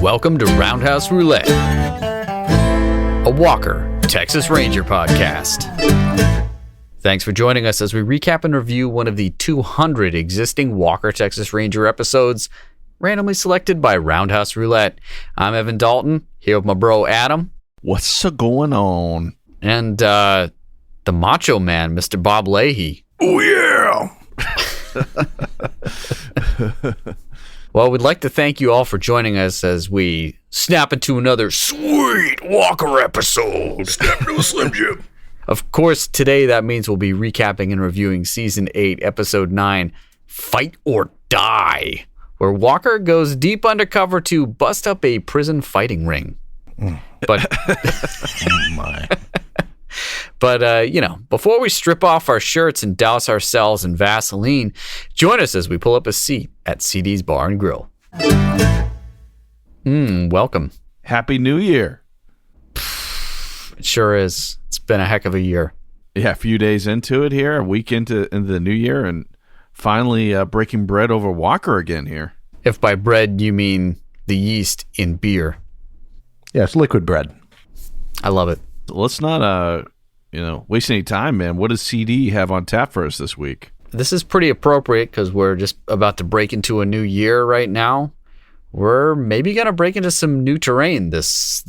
Welcome to Roundhouse Roulette, a Walker, Texas Ranger podcast. Thanks for joining us as we recap and review one of the 200 existing Walker, Texas Ranger episodes randomly selected by Roundhouse Roulette. I'm Evan Dalton, here with my bro Adam. What's going on? And the Macho Man, Mr. Bob Leahy. Oh, yeah! Well, we'd like to thank you all for joining us as we snap into another sweet Walker episode. Snap into a Slim Jim. Of course, today that means we'll be recapping and reviewing Season 8, Episode 9, Fight or Die, where Walker goes deep undercover to bust up a prison fighting ring. But, oh my. But, before we strip off our shirts and douse ourselves in Vaseline, join us as we pull up a seat at CD's Bar and Grill. Welcome. Happy New Year. It sure is. It's been a heck of a year. Yeah, a few days into it here, a week into the new year, and finally breaking bread over Walker again here. If by bread you mean the yeast in beer. Yeah, it's liquid bread. I love it. Let's not, waste any time, man. What does CD have on tap for us this week? This is pretty appropriate because we're just about to break into a new year right now. We're maybe going to break into some new terrain this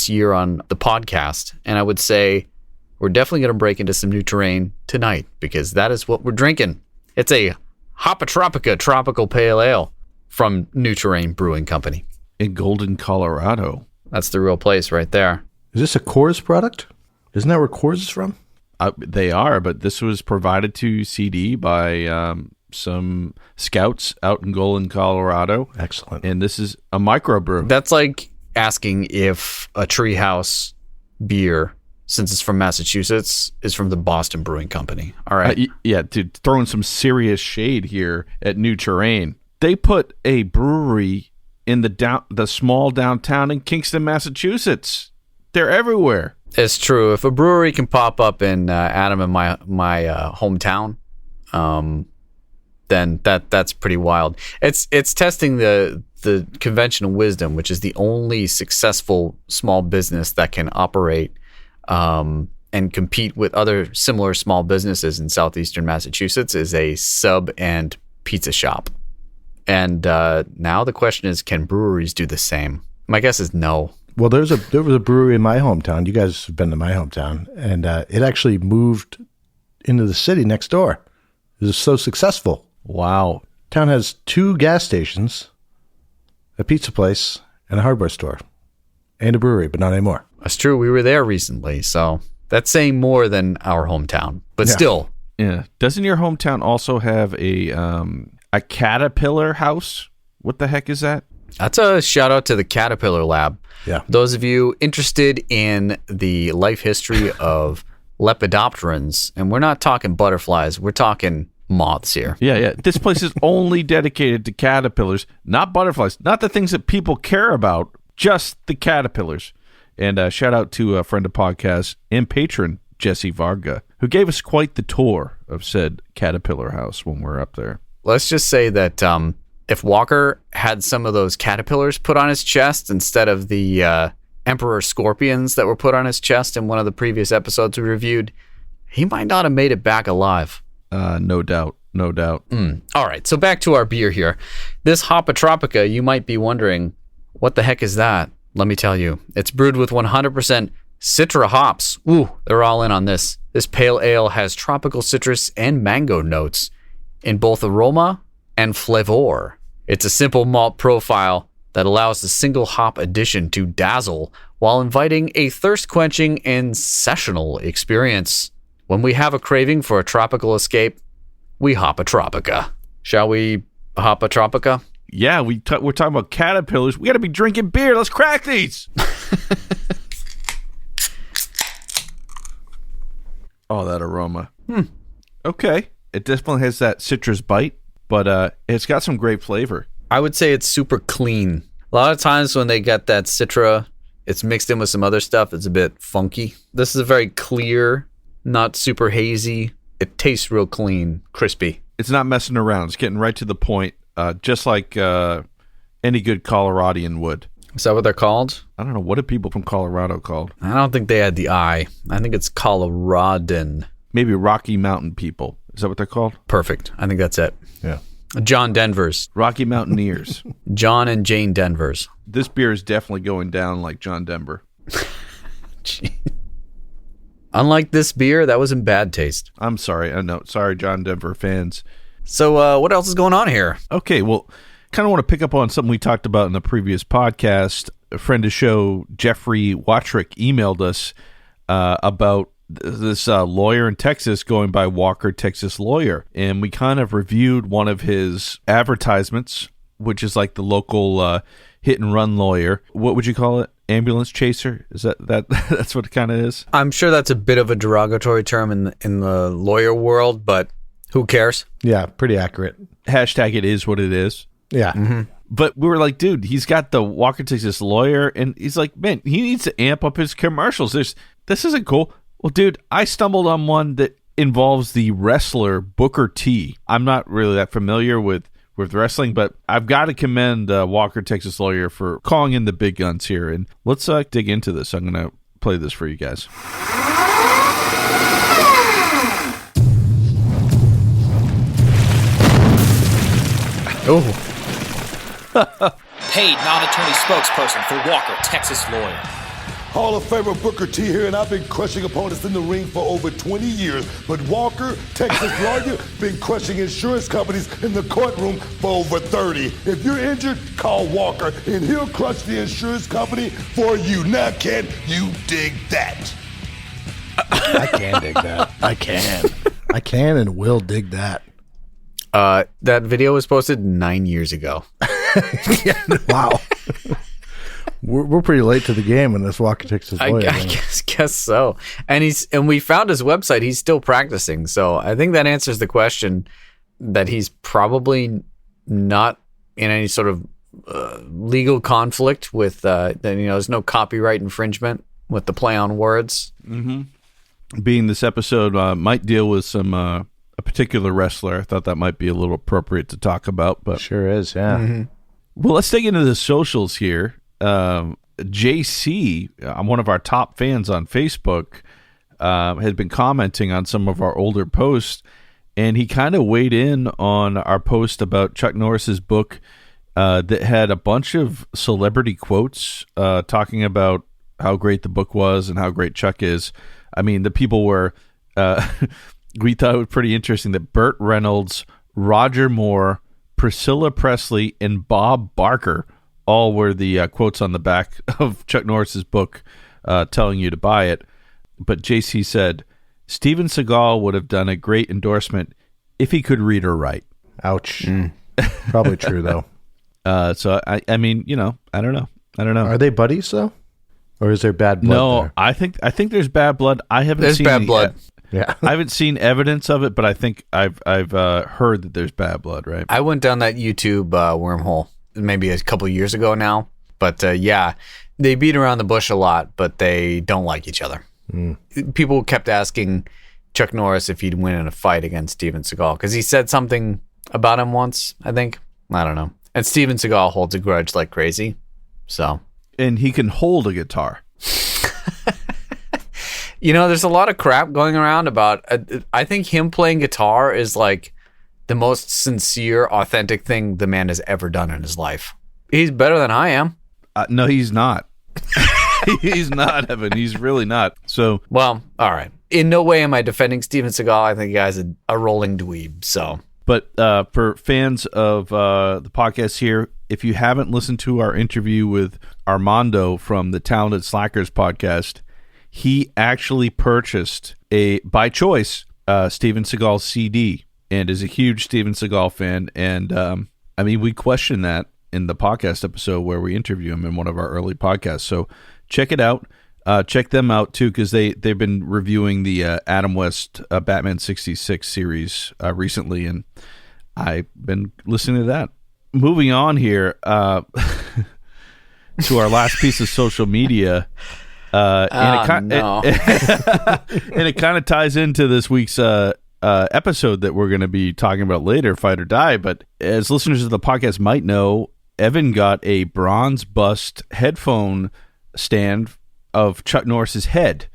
year on the podcast. And I would say we're definitely going to break into some new terrain tonight because that is what we're drinking. It's a Hopatropica Tropical Pale Ale from New Terrain Brewing Company. In Golden, Colorado. That's the real place right there. Is this a Coors product? Isn't that where Coors is from? They are, but this was provided to CD by some scouts out in Golden, Colorado. Excellent. And this is a microbrew. That's like asking if a Treehouse beer, since it's from Massachusetts, is from the Boston Brewing Company. All right. Dude, throwing some serious shade here at New Terrain. They put a brewery in the small downtown in Kingston, Massachusetts. They're everywhere. It's true. If a brewery can pop up in Adam and my hometown, then that's pretty wild. It's testing the conventional wisdom, which is the only successful small business that can operate and compete with other similar small businesses in southeastern Massachusetts, is a sub and pizza shop. And now the question is, can breweries do the same? My guess is no. Well, there was a brewery in my hometown. You guys have been to my hometown, and it actually moved into the city next door. It was so successful. Wow. Town has 2 gas stations, a pizza place, and a hardware store, and a brewery, but not anymore. That's true. We were there recently, so that's saying more than our hometown. But still. Yeah. Doesn't your hometown also have a Caterpillar house? What the heck is that? That's a shout out to the Caterpillar Lab. Yeah. Those of you interested in the life history of lepidopterans, and we're not talking butterflies, we're talking moths here. Yeah. This place is only dedicated to caterpillars, not butterflies, not the things that people care about, just the caterpillars. And shout out to a friend of podcast and patron, Jesse Varga, who gave us quite the tour of said Caterpillar house when we're up there. Let's just say that if Walker had some of those caterpillars put on his chest instead of the emperor scorpions that were put on his chest in one of the previous episodes we reviewed, he might not have made it back alive. No doubt. All right, so back to our beer here. This Hopatropica, you might be wondering, what the heck is that? Let me tell you. It's brewed with 100% Citra hops. Ooh, they're all in on this. This pale ale has tropical citrus and mango notes in both aroma and flavor. It's a simple malt profile that allows the single hop addition to dazzle while inviting a thirst-quenching and sessional experience. When we have a craving for a tropical escape, we Hopatropica. Shall we Hopatropica? Yeah, we're talking about caterpillars. We got to be drinking beer. Let's crack these. Oh, that aroma. Okay. It definitely has that citrus bite, but it's got some great flavor. I would say it's super clean. A lot of times when they get that Citra, it's mixed in with some other stuff. It's a bit funky. This is a very clear, not super hazy. It tastes real clean, crispy. It's not messing around. It's getting right to the point. Just like any good Coloradian would. Is that what they're called? I don't know. What are people from Colorado called? I don't think they had the I. I think it's Coloradan. Maybe Rocky Mountain people. Is that what they're called? Perfect. I think that's it. Yeah. John Denvers. Rocky Mountaineers. John and Jane Denvers. This beer is definitely going down like John Denver. Unlike this beer, that was in bad taste. I'm sorry. I know. Sorry, John Denver fans. So what else is going on here? Okay, well, kind of want to pick up on something we talked about in the previous podcast. A friend of the show, Jeffrey Watrick, emailed us about this lawyer in Texas going by Walker, Texas Lawyer. And we kind of reviewed one of his advertisements, which is like the local hit and run lawyer. What would you call it? Ambulance chaser? Is that that's what it kind of is? I'm sure that's a bit of a derogatory term in the lawyer world, but who cares? Yeah, pretty accurate. Hashtag it is what it is. Yeah. Mm-hmm. But we were like, dude, he's got the Walker, Texas Lawyer, and he's like, man, he needs to amp up his commercials. This isn't cool. Well, dude, I stumbled on one that involves the wrestler Booker T. I'm not really that familiar with wrestling, but I've got to commend Walker, Texas Lawyer for calling in the big guns here. And let's dig into this. I'm going to play this for you guys. Oh. Paid non-attorney spokesperson for Walker, Texas Lawyer. Hall of Famer Booker T here, and I've been crushing opponents in the ring for over 20 years. But Walker, Texas Lawyer, been crushing insurance companies in the courtroom for over 30. If you're injured, call Walker, and he'll crush the insurance company for you. Now, can you dig that? I can dig that. I can and will dig that. That video was posted 9 years ago. Wow. We're pretty late to the game in this Walker, Texas Lawyer. I guess so. And we found his website. He's still practicing. So I think that answers the question that he's probably not in any sort of legal conflict with, there's no copyright infringement with the play on words. Mm-hmm. Being this episode might deal with some a particular wrestler, I thought that might be a little appropriate to talk about. But sure is, yeah. Mm-hmm. Well, let's dig into the socials here. JC, one of our top fans on Facebook, has been commenting on some of our older posts, and he kind of weighed in on our post about Chuck Norris's book that had a bunch of celebrity quotes talking about how great the book was and how great Chuck is. I mean, the people were... we thought it was pretty interesting that Burt Reynolds, Roger Moore, Priscilla Presley, and Bob Barker all were the quotes on the back of Chuck Norris's book telling you to buy it. But JC said, Steven Seagal would have done a great endorsement if he could read or write. Ouch. Probably true, though. So, I mean, I don't know. Are they buddies, though? Or is there bad blood No, there? I think there's bad blood. There's bad blood. Yeah. I haven't seen evidence of it, but I think I've heard that there's bad blood, right? I went down that YouTube wormhole maybe a couple of years ago now. But yeah, they beat around the bush a lot, but they don't like each other. People kept asking Chuck Norris if he'd win in a fight against Steven Seagal because he said something about him once, I think. I don't know. And Steven Seagal holds a grudge like crazy. So. And he can hold a guitar. There's a lot of crap going around about, I think him playing guitar is like the most sincere, authentic thing the man has ever done in his life. He's better than I am. No, he's not. He's not, Evan. He's really not. So, well, all right. In no way am I defending Steven Seagal. I think the guy's a rolling dweeb. So, but for fans of the podcast here, if you haven't listened to our interview with Armando from the Talented Slackers podcast, he actually purchased by choice, Steven Seagal CD and is a huge Steven Seagal fan. And I mean, we questioned that in the podcast episode where we interview him in one of our early podcasts. So check it out. Check them out too, because they've been reviewing the Adam West Batman 66 series recently, and I've been listening to that. Moving on here to our last piece of social media. And it kind of ties into this week's episode that we're going to be talking about later, Fight or Die. But as listeners of the podcast might know, Evan got a bronze bust headphone stand of Chuck Norris's head.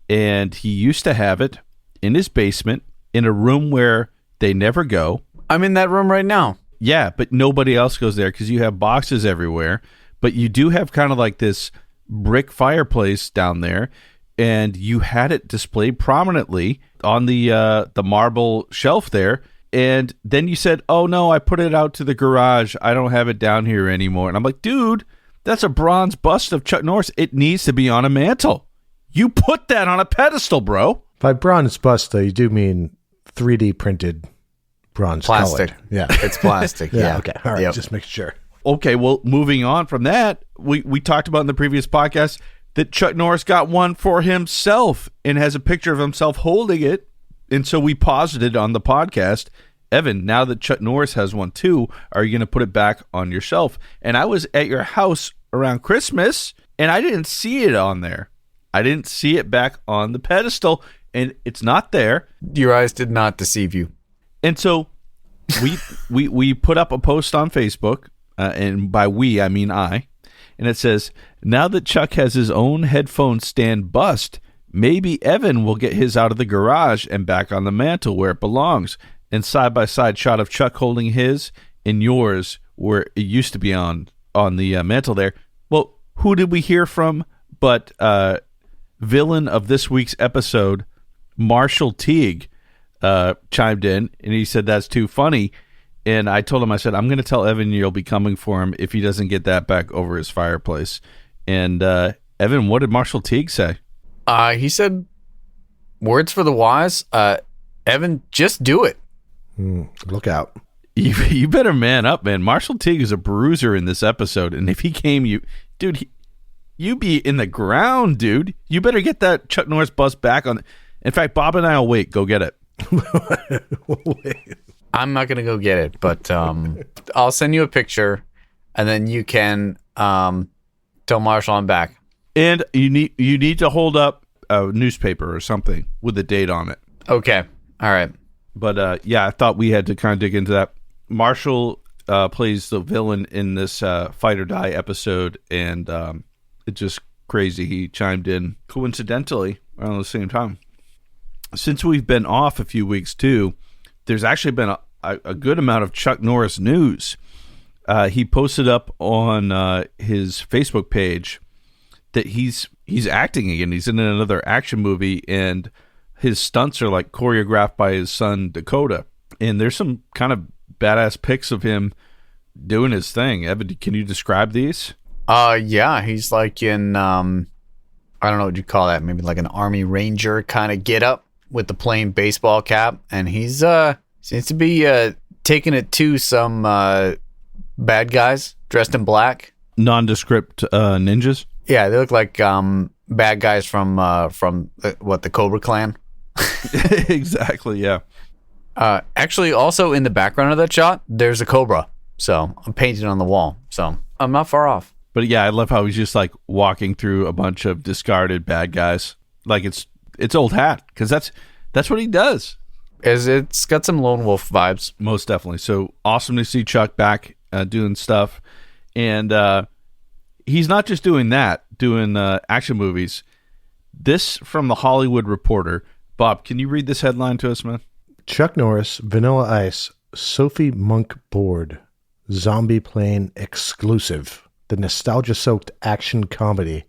And he used to have it in his basement in a room where they never go. I'm in that room right now. Yeah, but nobody else goes there because you have boxes everywhere. But you do have kind of like this brick fireplace down there, and you had it displayed prominently on the marble shelf there. And then you said, "Oh no, I put it out to the garage. I don't have it down here anymore." And I'm like, "Dude, that's a bronze bust of Chuck Norris. It needs to be on a mantle. You put that on a pedestal, bro." By bronze bust, though, you do mean 3D printed bronze Plastic. colored. Yeah. It's plastic. Yeah. Okay. All right. Yep. Just making sure. Okay, well, moving on from that, we talked about in the previous podcast that Chuck Norris got one for himself and has a picture of himself holding it. And so we posited on the podcast, Evan, now that Chuck Norris has one too, are you going to put it back on your shelf? And I was at your house around Christmas, and I didn't see it on there. I didn't see it back on the pedestal, and it's not there. Your eyes did not deceive you. And so we put up a post on Facebook, and by we, I mean I, and it says, now that Chuck has his own headphone stand bust, maybe Evan will get his out of the garage and back on the mantle where it belongs. And side-by-side shot of Chuck holding his and yours where it used to be on the mantle there. Well, who did we hear from but villain of this week's episode, Marshall Teague, chimed in, and he said, that's too funny. And I told him, I said, I'm going to tell Evan you'll be coming for him if he doesn't get that back over his fireplace. And Evan, what did Marshall Teague say? He said, words for the wise. Evan, just do it. Look out. You better man up, man. Marshall Teague is a bruiser in this episode. And if he came, you'd be in the ground, dude. You better get that Chuck Norris bust back on. In fact, Bob and I will wait. Go get it. Wait. I'm not going to go get it, but I'll send you a picture, and then you can tell Marshall I'm back. And you need to hold up a newspaper or something with a date on it. Okay. All right. But yeah, I thought we had to kind of dig into that. Marshall plays the villain in this Fight or Die episode, and it's just crazy. He chimed in coincidentally around the same time. Since we've been off a few weeks too, there's actually been a good amount of Chuck Norris news. He posted up on his Facebook page that he's acting again. He's in another action movie, and his stunts are like choreographed by his son Dakota. And there's some kind of badass pics of him doing his thing. Evan, can you describe these? Yeah, he's like in I don't know what you call that, maybe like an Army Ranger kind of get up with the plain baseball cap, and he's seems to be taking it to some bad guys dressed in black. Nondescript ninjas? Yeah, they look like bad guys from the Cobra Clan. Exactly, yeah. Actually, also in the background of that shot, there's a cobra. So I'm painted on the wall. So I'm not far off. But yeah, I love how he's just like walking through a bunch of discarded bad guys. Like it's old hat, because that's what he does. It's got some Lone Wolf vibes. Most definitely. So awesome to see Chuck back doing stuff. And he's not just doing that, doing action movies. This from the Hollywood Reporter. Bob, can you read this headline to us, man? Chuck Norris, Vanilla Ice, Sophie Monk board, zombie plane exclusive. The nostalgia-soaked action comedy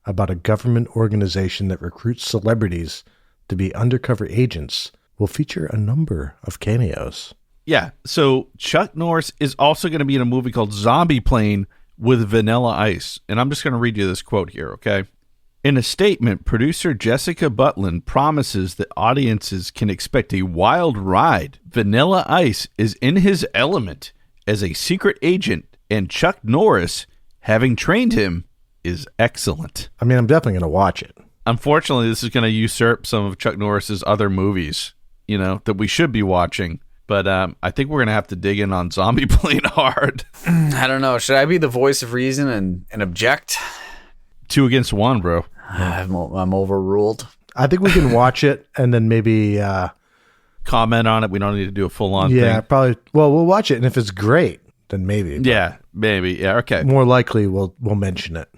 about a government organization that recruits celebrities to be undercover agents will feature a number of cameos. Yeah, so Chuck Norris is also going to be in a movie called Zombie Plane with Vanilla Ice. And I'm just going to read you this quote here, okay? In a statement, producer Jessica Butlin promises that audiences can expect a wild ride. Vanilla Ice is in his element as a secret agent, and Chuck Norris, having trained him, is excellent. I mean, I'm definitely going to watch it. Unfortunately, this is going to usurp some of Chuck Norris's other movies, that we should be watching. But I think we're going to have to dig in on Zombie Plane hard. I don't know. Should I be the voice of reason and object? 2 against 1, bro. I'm overruled. I think we can watch it and then maybe comment on it. We don't need to do a full-on thing. Yeah, probably. Well, we'll watch it, and if it's great, then maybe. Yeah, maybe. Yeah, okay. More likely, we'll mention it.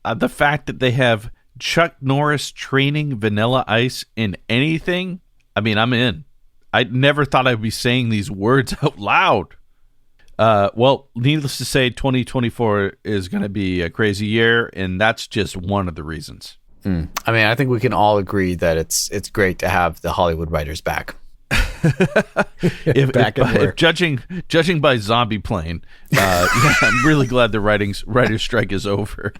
The fact that they have Chuck Norris training Vanilla Ice in anything, I mean, I'm in. I never thought I'd be saying these words out loud. Well, needless to say, 2024 is going to be a crazy year, and that's just one of the reasons. I mean, I think we can all agree that it's great to have the Hollywood writers back. If judging by Zombie Plane, yeah, I'm really glad the writer's strike is over.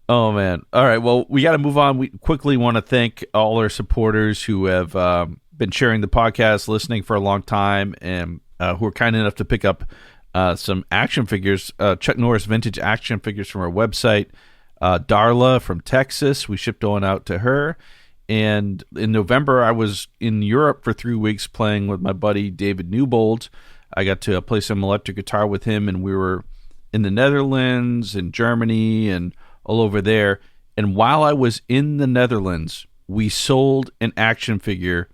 Oh, man. All right, well, we got to move on. We quickly want to thank all our supporters who have been sharing the podcast, listening for a long time, and who are kind enough to pick up some action figures, Chuck Norris vintage action figures from our website. Darla from Texas, we shipped one out to her. And in November, I was in Europe for 3 weeks playing with my buddy David Newbold. I got to play some electric guitar with him, and we were in the Netherlands and Germany and all over there. And while I was in the Netherlands, we sold an action figure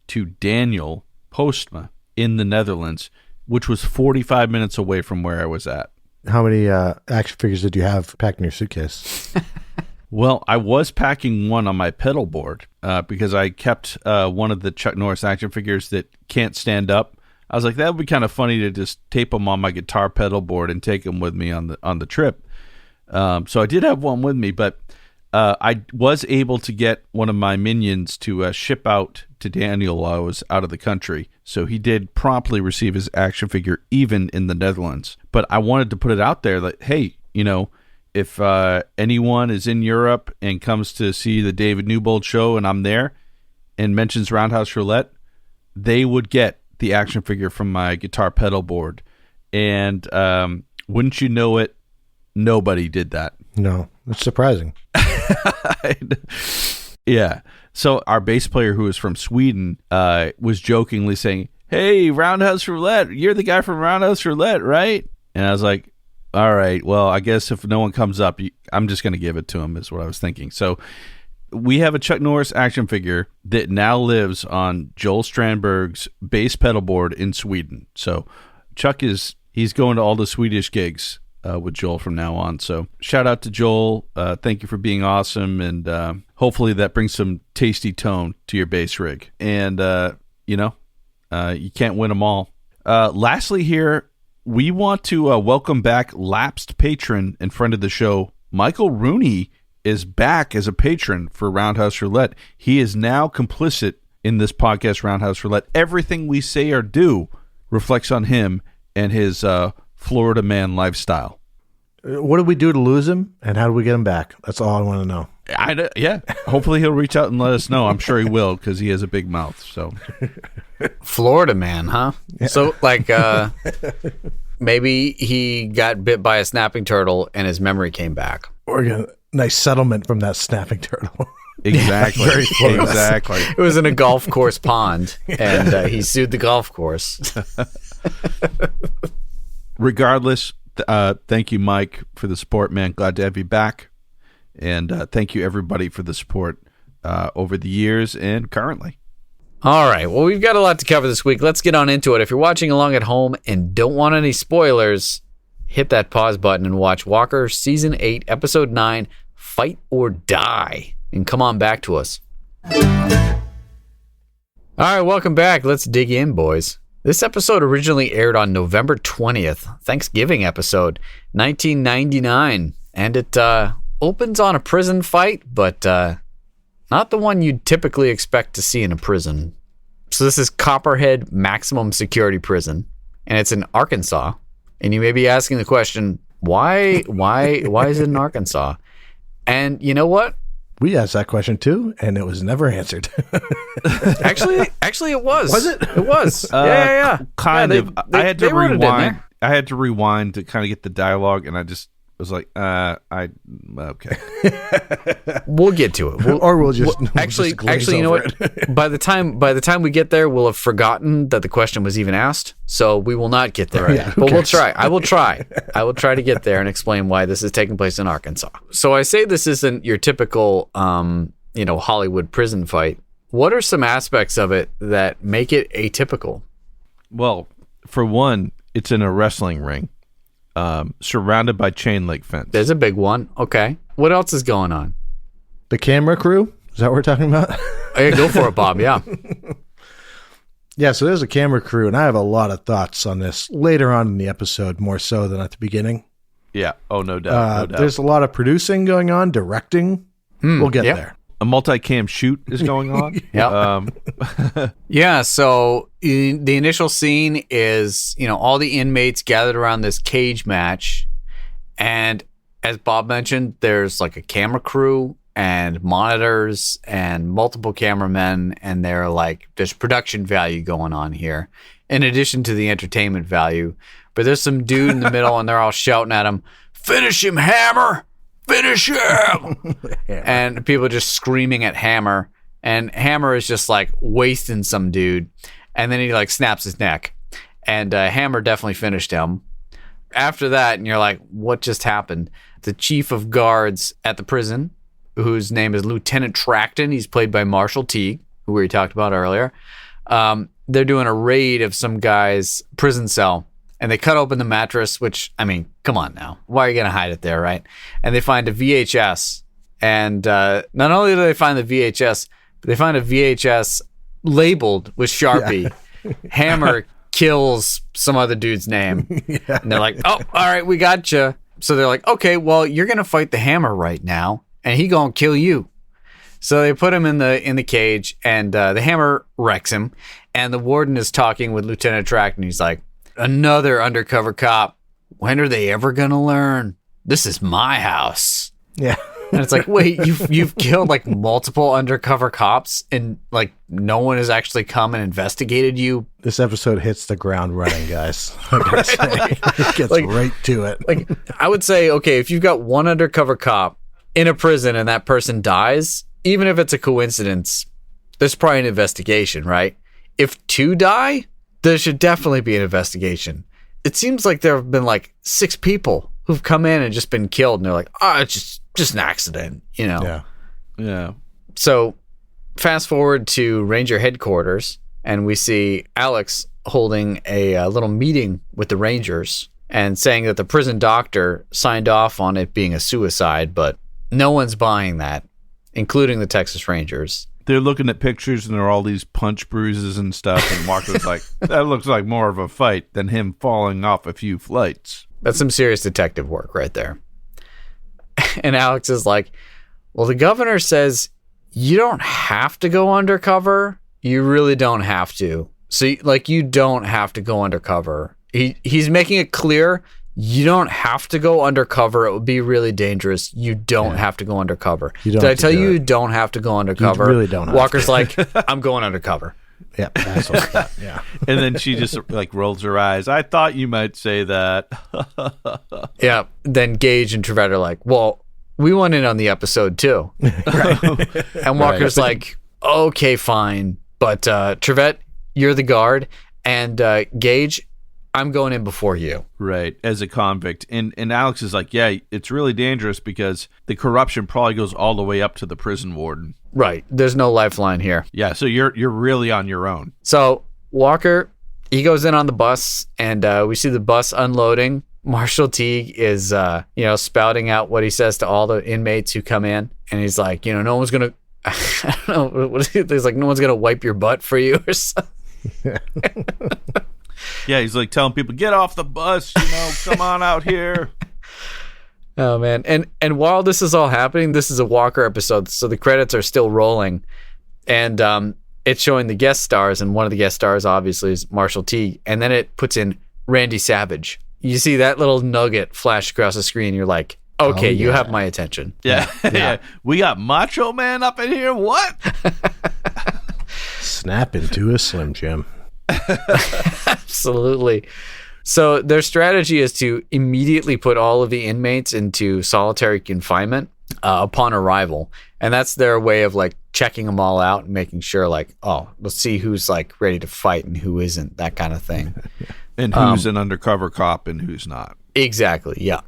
to Daniel Postma in the Netherlands, which was 45 minutes away from where I was at. How many action figures did you have packed in your suitcase? Well, I was packing one on my pedal board because I kept one of the Chuck Norris action figures that can't stand up. I was like, that would be kind of funny to just tape them on my guitar pedal board and take them with me on the trip. So I did have one with me, but I was able to get one of my minions to ship out to Daniel while I was out of the country. So he did promptly receive his action figure even in the Netherlands. But I wanted to put it out there that, hey, you know, if anyone is in Europe and comes to see the David Newbold show and I'm there and mentions Roundhouse Roulette, they would get the action figure from my guitar pedal board. And wouldn't you know it, nobody did that. No, it's surprising. Yeah. So our bass player, who is from Sweden, was jokingly saying, "Hey, Roundhouse Roulette, you're the guy from Roundhouse Roulette, right?" And I was like, all right, well, I guess if no one comes up, I'm just going to give it to him, is what I was thinking. So we have a Chuck Norris action figure that now lives on Joel Strandberg's bass pedal board in Sweden. So Chuck he's going to all the Swedish gigs with Joel from now on. So shout out to Joel. Thank you for being awesome. And hopefully that brings some tasty tone to your bass rig. And, you can't win them all. Lastly here, we want to welcome back lapsed patron and friend of the show, Michael Rooney is back as a patron for Roundhouse Roulette. He is now complicit in this podcast, Roundhouse Roulette. Everything we say or do reflects on him and his Florida man lifestyle. What did we do to lose him, and how do we get him back? That's all I want to know. Yeah. Hopefully he'll reach out and let us know. I'm sure he will because he has a big mouth. So, Florida man, huh? Yeah. So, like, maybe he got bit by a snapping turtle and his memory came back. Or a nice settlement from that snapping turtle. Exactly. Very close. Exactly. It was in a golf course pond, and he sued the golf course. Regardless, thank you, Mike, for the support, man. Glad to have you back. And thank you, everybody, for the support over the years and currently. All right. Well, we've got a lot to cover this week. Let's get on into it. If you're watching along at home and don't want any spoilers, hit that pause button and watch Walker Season 8, Episode 9, Fight or Die. And come on back to us. All right, welcome back. Let's dig in, boys. This episode originally aired on November 20th, Thanksgiving episode, 1999. And it opens on a prison fight, but not the one you'd typically expect to see in a prison. So this is Copperhead Maximum Security Prison, and it's in Arkansas. And you may be asking the question, why is it in Arkansas? And you know what? We asked that question too, and it was never answered. Actually, it was. Was it? It was. Yeah. Kind of. I had to wrote it in rewind. there. I had to rewind to kind of get the dialogue, and I just was like, okay. We'll get to it. We'll just you know what? By the time we get there, we'll have forgotten that the question was even asked. So we will not get there. Yeah, but we'll try. I will try to get there and explain why this is taking place in Arkansas. So I say this isn't your typical, Hollywood prison fight. What are some aspects of it that make it atypical? Well, for one, it's in a wrestling ring, surrounded by chain link fence. There's a big one. Okay. What else is going on? The camera crew? Is that what we're talking about? Hey, go for it, Bob. Yeah. Yeah, so there's a camera crew, and I have a lot of thoughts on this later on in the episode, more so than at the beginning. Yeah. Oh, no doubt. No doubt. There's a lot of producing going on, directing. We'll get there. A multi-cam shoot is going on. Yeah. Yeah. So the initial scene is, all the inmates gathered around this cage match. And as Bob mentioned, there's like a camera crew and monitors and multiple cameramen. And they're like, there's production value going on here in addition to the entertainment value. But there's some dude in the middle and they're all shouting at him, "Finish him, Hammer! Finish him!" And people are just screaming at Hammer. And Hammer is just like wasting some dude. And then he like snaps his neck. And Hammer definitely finished him. After that, and you're like, what just happened? The chief of guards at the prison, whose name is Lieutenant Tracton, he's played by Marshall Teague, who we talked about earlier. They're doing a raid of some guy's prison cell. And they cut open the mattress, which, I mean, come on now. Why are you going to hide it there, right? And they find a VHS. And not only do they find the VHS, but they find a VHS labeled with Sharpie. Yeah. Hammer kills some other dude's name. Yeah. And they're like, "Oh, all right, we got you." So they're like, "Okay, well, you're going to fight the Hammer right now, and he going to kill you." So they put him in the cage, and the Hammer wrecks him. And the warden is talking with Lieutenant Tracton. He's like, "Another undercover cop. When are they ever going to learn? This is my house." Yeah. And it's like, wait, you've killed like multiple undercover cops and like no one has actually come and investigated you. This episode hits the ground running, guys. I gotta say. It gets right to it. Like, I would say, okay, if you've got one undercover cop in a prison and that person dies, even if it's a coincidence, there's probably an investigation, right? If two die, there should definitely be an investigation. It seems like there have been like 6 people who've come in and just been killed, and they're like, "Oh, it's just an accident," Yeah. Yeah. So fast forward to Ranger headquarters, and we see Alex holding a little meeting with the Rangers and saying that the prison doctor signed off on it being a suicide, but no one's buying that, including the Texas Rangers. They're looking at pictures and there are all these punch bruises and stuff. And Walker's like, that looks like more of a fight than him falling off a few flights. That's some serious detective work right there. And Alex is like, well, the governor says you don't have to go undercover. You really don't have to. So like, you don't have to go undercover. He's making it clear you don't have to go undercover. It would be really dangerous. You don't have to go undercover. Did I tell you don't have to go undercover? You really don't have Walker's to. like, I'm going undercover. Yeah, that's what yeah. And then she just like rolls her eyes. I thought you might say that. Yeah. Then Gage and Trevette are like, well, we went in on the episode too. Right. And Walker's like, okay, fine. But Trevette, you're the guard. And Gage, I'm going in before you. Right, as a convict. And Alex is like, yeah, it's really dangerous because the corruption probably goes all the way up to the prison warden. Right. There's no lifeline here. Yeah, so you're really on your own. So Walker, he goes in on the bus, and we see the bus unloading. Marshall Teague is, spouting out what he says to all the inmates who come in. And he's like, no one's going to, I don't know, he's like, no one's going to wipe your butt for you or something. Yeah, he's like telling people, get off the bus, come on out here. Oh, man. And while this is all happening, this is a Walker episode, so the credits are still rolling. And it's showing the guest stars, and one of the guest stars, obviously, is Marshall Teague. And then it puts in Randy Savage. You see that little nugget flash across the screen, you're like, okay, you have my attention. Yeah. Yeah. We got Macho Man up in here? What? Snap into a Slim Jim. Absolutely. So their strategy is to immediately put all of the inmates into solitary confinement upon arrival. And that's their way of like checking them all out and making sure like, oh, let's see who's like ready to fight and who isn't, that kind of thing. And who's an undercover cop and who's not. Exactly. Yeah.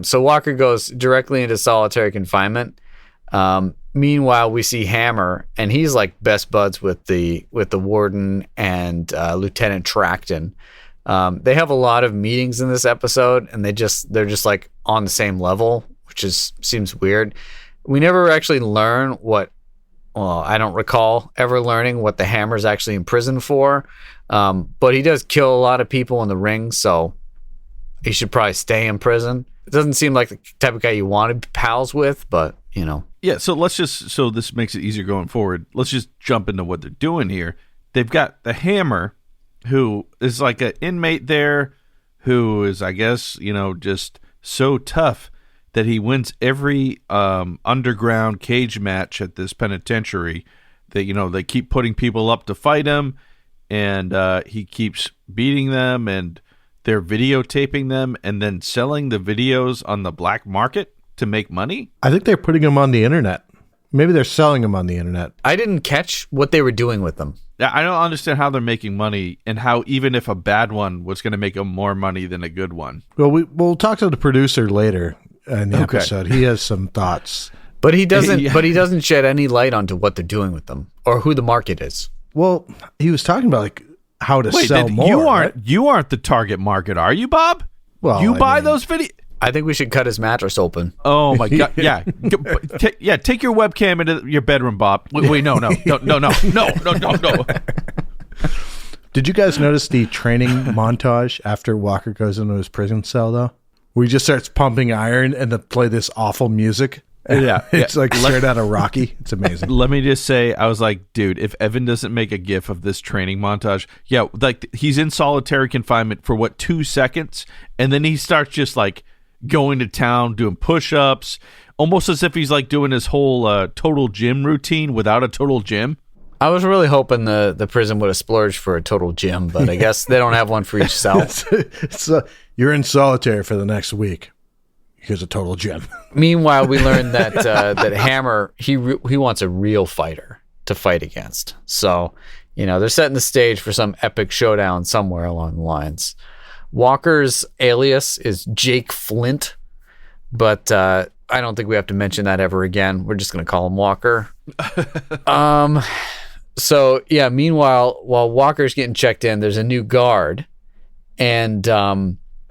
So Walker goes directly into solitary confinement. Meanwhile, we see Hammer, and he's like best buds with the warden and Lieutenant Tracton. They have a lot of meetings in this episode, and they're just like on the same level, which seems weird. We never actually learn what. Well, I don't recall ever learning what the Hammer's actually in prison for, but he does kill a lot of people in the ring, so he should probably stay in prison. It doesn't seem like the type of guy you want to be pals with, but you know. Yeah, so this makes it easier going forward. Let's just jump into what they're doing here. They've got the Hammer, who is like an inmate there, who is, I guess, just so tough that he wins every underground cage match at this penitentiary. That they keep putting people up to fight him, and he keeps beating them, and they're videotaping them and then selling the videos on the black market to make money. I think they're putting them on the internet. Maybe they're selling them on the internet. I didn't catch what they were doing with them. Yeah, I don't understand how they're making money, and how even if a bad one was going to make them more money than a good one. Well, we'll talk to the producer later in the episode. He has some thoughts, but he doesn't. Yeah. But he doesn't shed any light onto what they're doing with them or who the market is. Well, he was talking about like how to sell more. You aren't the target market, are you, Bob? Well, you buy those videos. I think we should cut his mattress open. Oh my god! Yeah, Take your webcam into your bedroom, Bob. Wait, no. Did you guys notice the training montage after Walker goes into his prison cell, though? Where he just starts pumping iron and then play this awful music. Yeah, it's like straight out of Rocky. It's amazing. Let me just say, I was like, dude, if Evan doesn't make a gif of this training montage, like he's in solitary confinement for 2 seconds, and then he starts just like going to town, doing push-ups, almost as if he's like doing his whole total gym routine without a total gym. I was really hoping the prison would have splurged for a total gym, but I guess they don't have one for each cell. You're in solitary for the next week. Here's a total gym. Meanwhile, we learned that that Hammer, he wants a real fighter to fight against. So, they're setting the stage for some epic showdown somewhere along the lines. Walker's alias is Jake Flint, but I don't think we have to mention that ever again. We're just going to call him Walker. So, yeah, meanwhile, while Walker's getting checked in, there's a new guard, and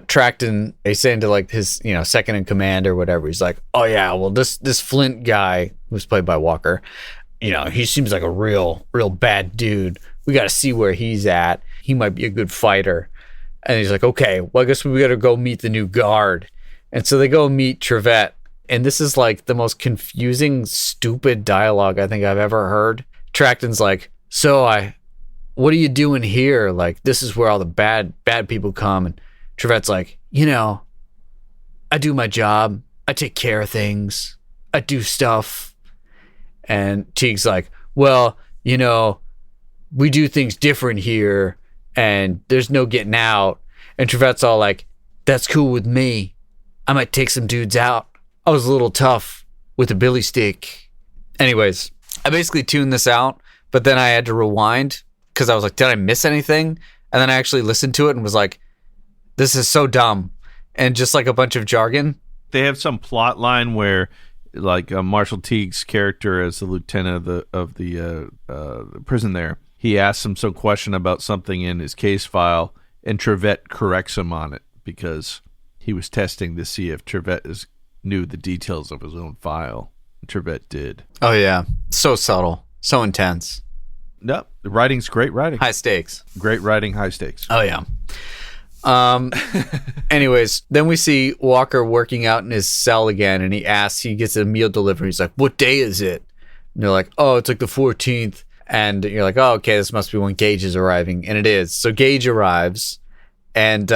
Tracton, he's saying to like his, second in command or whatever. He's like, oh yeah, well this Flint guy who's played by Walker, he seems like a real bad dude. We got to see where he's at. He might be a good fighter. And he's like, okay, well I guess we got to go meet the new guard. And so they go meet Trevette. And this is like the most confusing, stupid dialogue I think I've ever heard. Tracton's like, so what are you doing here? Like, this is where all the bad people come. And Trevette's like, I do my job. I take care of things. I do stuff. And Teague's like, well, we do things different here, and there's no getting out. And Trevette's all like, that's cool with me. I might take some dudes out. I was a little tough with a billy stick. Anyways, I basically tuned this out, but then I had to rewind because I was like, did I miss anything? And then I actually listened to it and was like, this is so dumb, and just like a bunch of jargon. They have some plot line where, like Marshall Teague's character as the lieutenant of the prison there, he asks him some question about something in his case file, and Trevette corrects him on it because he was testing to see if Trevette knew the details of his own file. Trevette did. Oh yeah, so subtle, so intense. Nope, the writing's great writing. High stakes. Great writing, high stakes. Oh yeah. Anyways, then we see Walker working out in his cell again, and he gets a meal delivery. He's like, what day is it? And they're like, oh, it's like the 14th. And you're like, oh, okay, this must be when Gage is arriving. And it is. So Gage arrives, and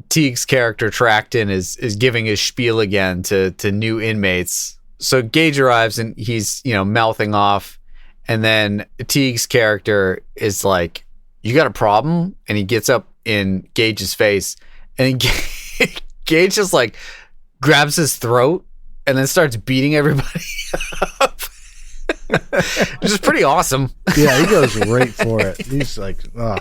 Teague's character Tracton is giving his spiel again to new inmates. So Gage arrives, and he's, mouthing off. And then Teague's character is like, you got a problem? And he gets up in Gage's face, and Gage just like grabs his throat and then starts beating everybody up. Which is pretty awesome. Yeah, he goes right for it. He's like, oh.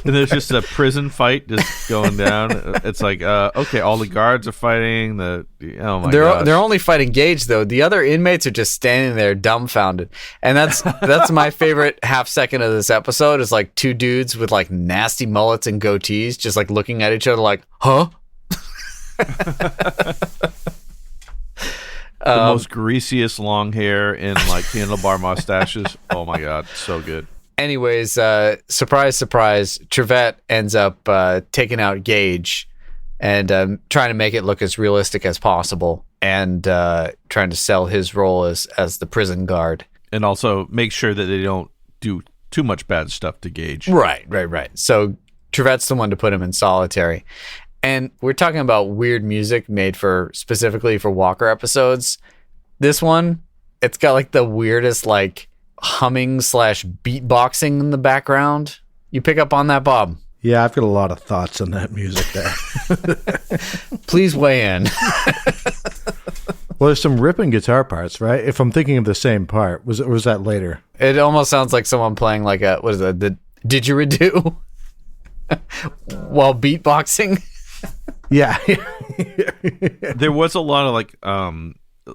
And there's just a prison fight just going down. It's like, okay, all the guards are fighting. Oh my gosh. They're only fighting Gage though. The other inmates are just standing there dumbfounded, and that's my favorite half second of this episode. Is like two dudes with like nasty mullets and goatees, just like looking at each other like, huh? The most greasiest long hair and like handlebar mustaches. Oh my god, so good. Anyways, surprise, surprise, Trevette ends up taking out Gage and trying to make it look as realistic as possible, and trying to sell his role as the prison guard. And also make sure that they don't do too much bad stuff to Gage. Right. So Trevette's the one to put him in solitary. And we're talking about weird music made specifically for Walker episodes. This one, it's got like the weirdest like humming / beatboxing in the background. You pick up on that, Bob? Yeah, I've got a lot of thoughts on that music there. Please weigh in. Well, there's some ripping guitar parts, right? If I'm thinking of the same part, was that later? It almost sounds like someone playing like the didgeridoo while beatboxing. Yeah. There was a lot of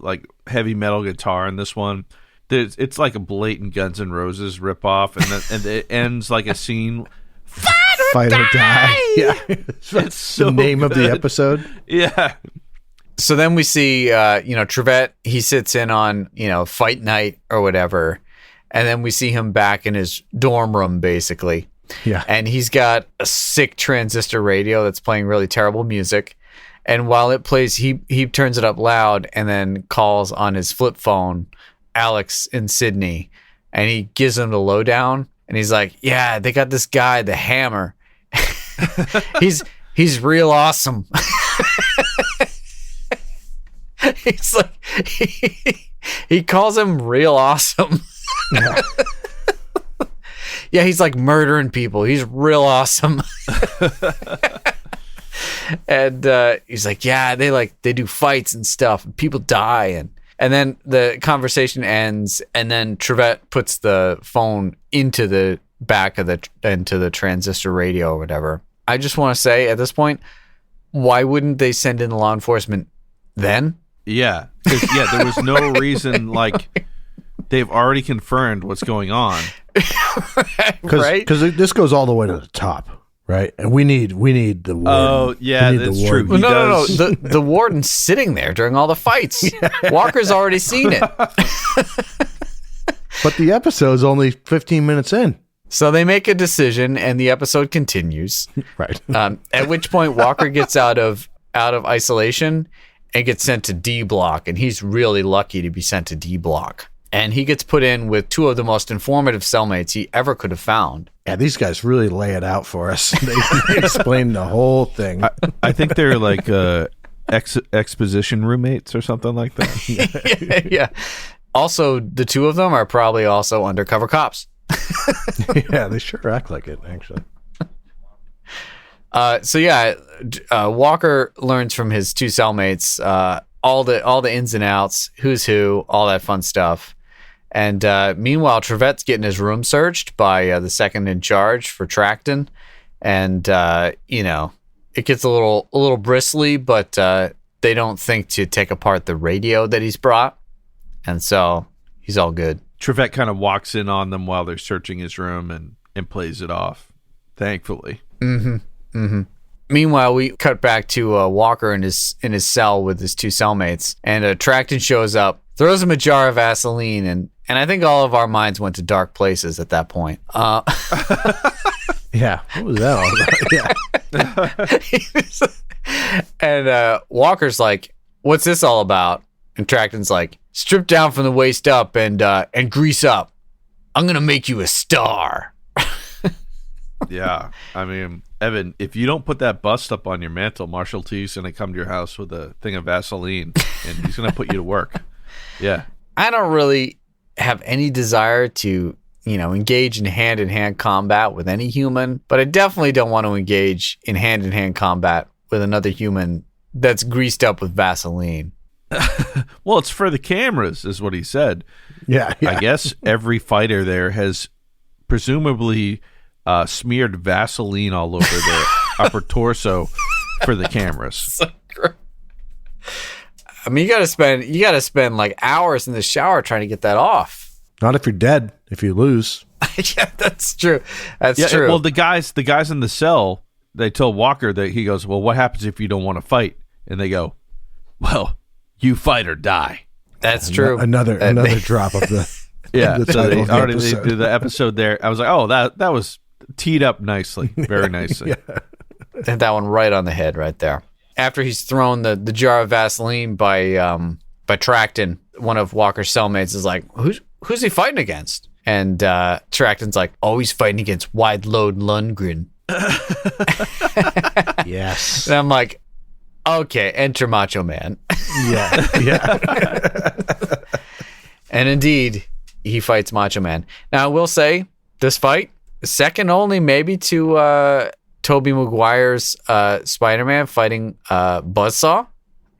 like heavy metal guitar in this one. It's like a blatant Guns N' Roses ripoff, and it ends like a scene. Fight or die. Yeah. It's so the name good. of the episode. Yeah. So then we see, Trevette, he sits in on, fight night or whatever. And then we see him back in his dorm room, basically. Yeah. And he's got a sick transistor radio that's playing really terrible music. And while it plays, he turns it up loud and then calls on his flip phone, Alex in Sydney. And he gives him the lowdown. And he's like, yeah, they got this guy, the Hammer. He's real awesome. He's like, he calls him real awesome. Yeah. Yeah, he's like murdering people. He's real awesome. And he's like, yeah, they do fights and stuff, and people die, and then the conversation ends, and then Trevette puts the phone into the back of into the transistor radio or whatever. I just want to say at this point, why wouldn't they send in the law enforcement then? Yeah. There was no reason, like, they've already confirmed what's going on. Right? Because this goes all the way to the top, right? And we need the warden. Oh, yeah, that's true. Well, no. The warden's sitting there during all the fights. Walker's already seen it. But the episode's only 15 minutes in. So they make a decision, and the episode continues. Right. At which point Walker gets out of isolation and gets sent to D block, and he's really lucky to be sent to D block. And he gets put in with two of the most informative cellmates he ever could have found. Yeah, these guys really lay it out for us. They explain the whole thing. I think they're like exposition roommates or something like that. Yeah. Also, the two of them are probably also undercover cops. Yeah, they sure act like it, actually. Walker learns from his two cellmates all the ins and outs, who's who, all that fun stuff. And meanwhile, Trevette's getting his room searched by the second in charge for Tracton, and it gets a little bristly, but they don't think to take apart the radio that he's brought, and so he's all good. Trevette kind of walks in on them while they're searching his room and plays it off, thankfully. Mm-hmm. Mm-hmm. Meanwhile, we cut back to Walker in his cell with his two cellmates, and Tracton shows up, throws him a jar of Vaseline, and I think all of our minds went to dark places at that point. Yeah, what was that all about? Yeah. And Walker's like, "What's this all about?" And Tracton's like, "Strip down from the waist up and grease up. I'm gonna make you a star." Yeah, I mean, Evan, if you don't put that bust up on your mantle, Marshall Teague's going to come to your house with a thing of Vaseline, and he's going to put you to work. Yeah. I don't really have any desire to, engage in hand-in-hand combat with any human, but I definitely don't want to engage in hand-in-hand combat with another human that's greased up with Vaseline. Well, it's for the cameras, is what he said. Yeah. I guess every fighter there has presumably smeared Vaseline all over their upper torso for the cameras. So gross. I mean, you gotta spend like hours in the shower trying to get that off. Not if you're dead. If you lose. Yeah, that's true. That's true. Well, the guys in the cell, they told Walker that he goes, well, what happens if you don't want to fight? And they go, well, you fight or die. That's true. Another drop of the Yeah. the So they title of the already episode. did the episode there. I was like, oh, that was teed up nicely, very nicely. Yeah. Hit that one right on the head right there. After he's thrown the jar of Vaseline by Tracton, one of Walker's cellmates is like, who's he fighting against? And Tracton's like, oh, he's fighting against Wide Load Lundgren. Yes. And I'm like, okay, enter Macho Man. Yeah. And indeed, he fights Macho Man. Now, I will say, this fight, second only maybe to Tobey Maguire's Spider-Man fighting Buzzsaw.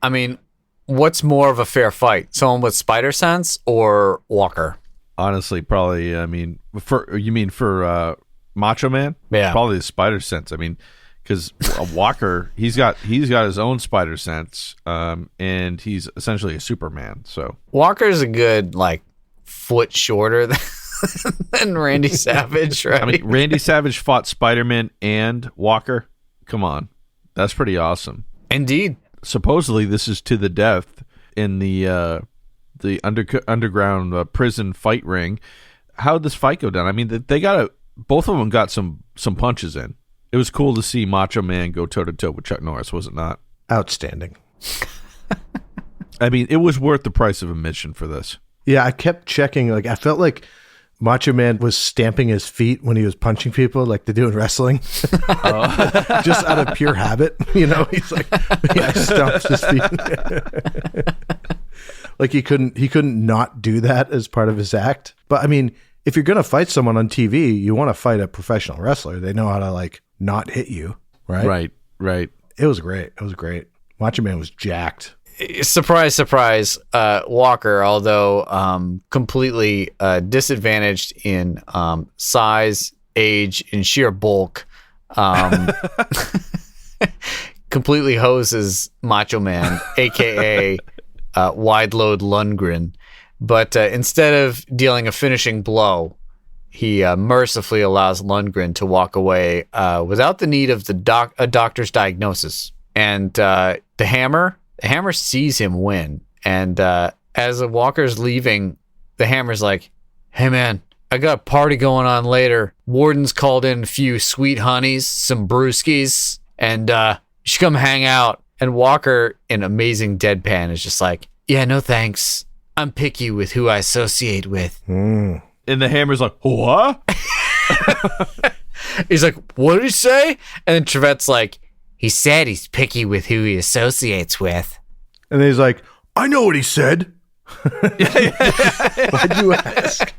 I mean, what's more of a fair fight? Someone with spider sense or Walker? Honestly, probably. I mean, for Macho Man, Yeah. probably the spider sense. I mean, because Walker, he's got his own spider sense, and he's essentially a Superman. So Walker's a good foot shorter than Randy Savage, right? I mean, Randy Savage fought Spider-Man and Walker. Come on, that's pretty awesome. Indeed. Supposedly, this is to the death in the underground prison fight ring. How did this fight go down? I mean, both of them got some punches in. It was cool to see Macho Man go toe to toe with Chuck Norris, was it not? Outstanding. I mean, it was worth the price of admission for this. Yeah, I kept checking. I felt like Macho Man was stamping his feet when he was punching people, like they do in wrestling, just out of pure habit. He's like, yeah, stomps his feet. Like he couldn't not do that as part of his act. But I mean, if you're gonna fight someone on TV, you want to fight a professional wrestler. They know how to not hit you, right? Right. It was great. Macho Man was jacked. Surprise, surprise. Walker, although completely disadvantaged in size, age, and sheer bulk, completely hoses Macho Man, a.k.a. Wide Load Lundgren. But instead of dealing a finishing blow, he mercifully allows Lundgren to walk away without the need of a doctor's diagnosis. And the Hammer sees him win. And as the Walker's leaving, the Hammer's like, hey, man, I got a party going on later. Warden's called in a few sweet honeys, some brewskis, and you should come hang out. And Walker, in amazing deadpan, is just like, yeah, no thanks. I'm picky with who I associate with. And the Hammer's like, what? He's like, what did he say? And then Trevette's like, he said he's picky with who he associates with. And then he's like, I know what he said. Why'd you ask?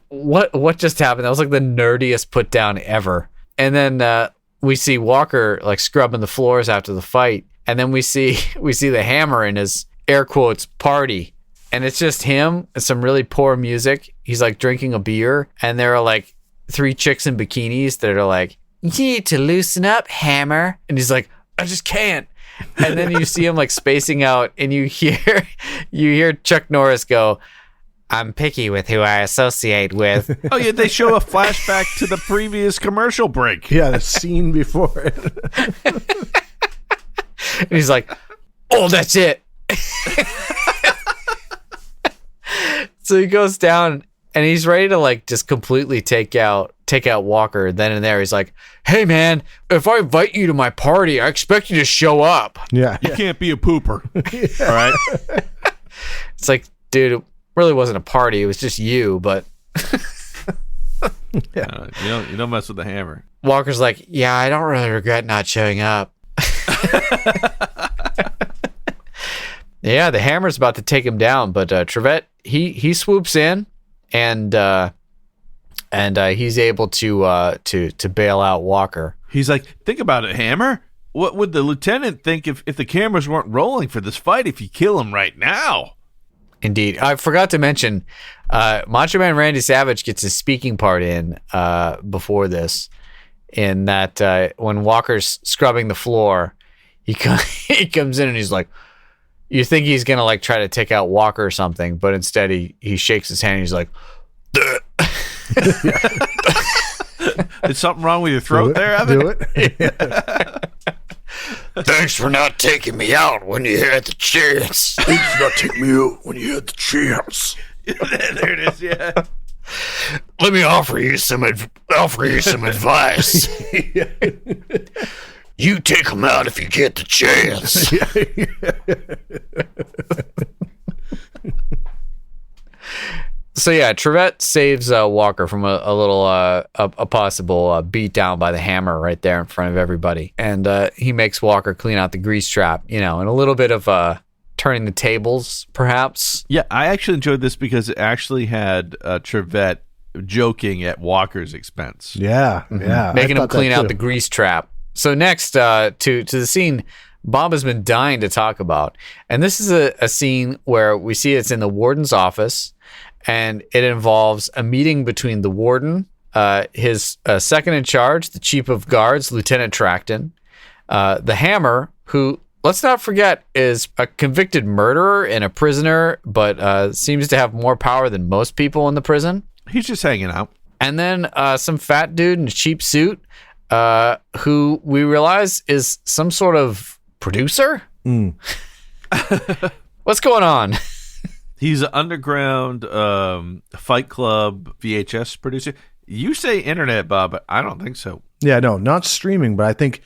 What just happened? That was the nerdiest put down ever. And then we see Walker scrubbing the floors after the fight. And then we see the Hammer in his air quotes party. And it's just him and some really poor music. He's drinking a beer. And there are three chicks in bikinis that are like, you need to loosen up, Hammer. And he's like, I just can't. And then you see him spacing out, and you hear Chuck Norris go, I'm picky with who I associate with. Oh yeah, they show a flashback to the previous commercial break. Yeah, the scene before it. And he's like, oh, that's it. So he goes down, and he's ready to just completely take out Walker. Then and there, he's like, hey man, if I invite you to my party, I expect you to show up. Yeah. You can't be a pooper. All right. It's like, dude, it really wasn't a party. It was just you, but You don't mess with the Hammer. Walker's like, yeah, I don't really regret not showing up. Yeah, the Hammer's about to take him down, but Trevette, he swoops in and he's able to bail out Walker. He's like, think about it, Hammer. What would the lieutenant think if the cameras weren't rolling for this fight if you kill him right now? Indeed. I forgot to mention, Macho Man Randy Savage gets his speaking part in before this, in that when Walker's scrubbing the floor, he comes in and he's like, you think he's going to like try to take out Walker or something, but instead he shakes his hand and he's like, Is something wrong with your throat there, Evan? Do it. thanks for not taking me out when you had the chance. Thanks for not taking me out when you had the chance. There it is, yeah. Let me offer you some advice. You take him out if you get the chance. So yeah, Trevette saves Walker from a little a possible beat down by the hammer right there in front of everybody, and he makes Walker clean out the grease trap, and a little bit of turning the tables, perhaps. Yeah, I actually enjoyed this because it actually had Trevette joking at Walker's expense. Yeah, yeah. Making I him thought clean that out too. the grease trap. So next to the scene Bob has been dying to talk about, and this is a scene where we see it's in the warden's office, and it involves a meeting between the warden, his second in charge, the chief of guards, Lieutenant Tracton, the Hammer, who, let's not forget, is a convicted murderer and a prisoner, but seems to have more power than most people in the prison. He's just hanging out. And then some fat dude in a cheap suit, who we realize is some sort of producer. What's going on? He's an underground Fight Club VHS producer. You say internet, Bob, but I don't think so. Yeah, no, not streaming, but I think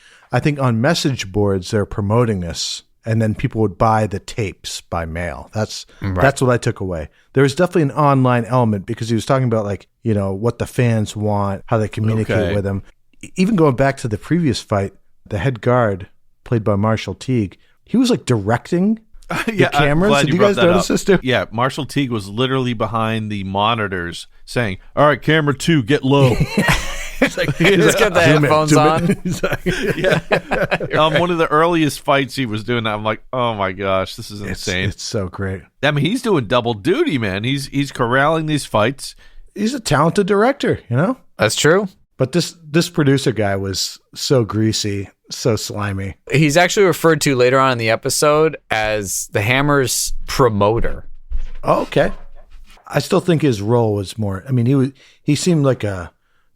on message boards they're promoting this, and then people would buy the tapes by mail. That's what I took away. There was definitely an online element because he was talking about what the fans want, how they communicate with him. Even going back to the previous fight, the head guard played by Marshall Teague, he was like directing the cameras. Did you guys notice this too? Yeah, Marshall Teague was literally behind the monitors saying, "All right, camera 2, get low." He's got the headphones on. One of the earliest fights he was doing that. I'm like, oh my gosh, this is insane. It's so great. I mean, he's doing double duty, man. He's corralling these fights. He's a talented director, That's true. But this producer guy was so greasy, so slimy. He's actually referred to later on in the episode as the Hammer's promoter. Oh, okay. I still think his role was more. I mean, he seemed like a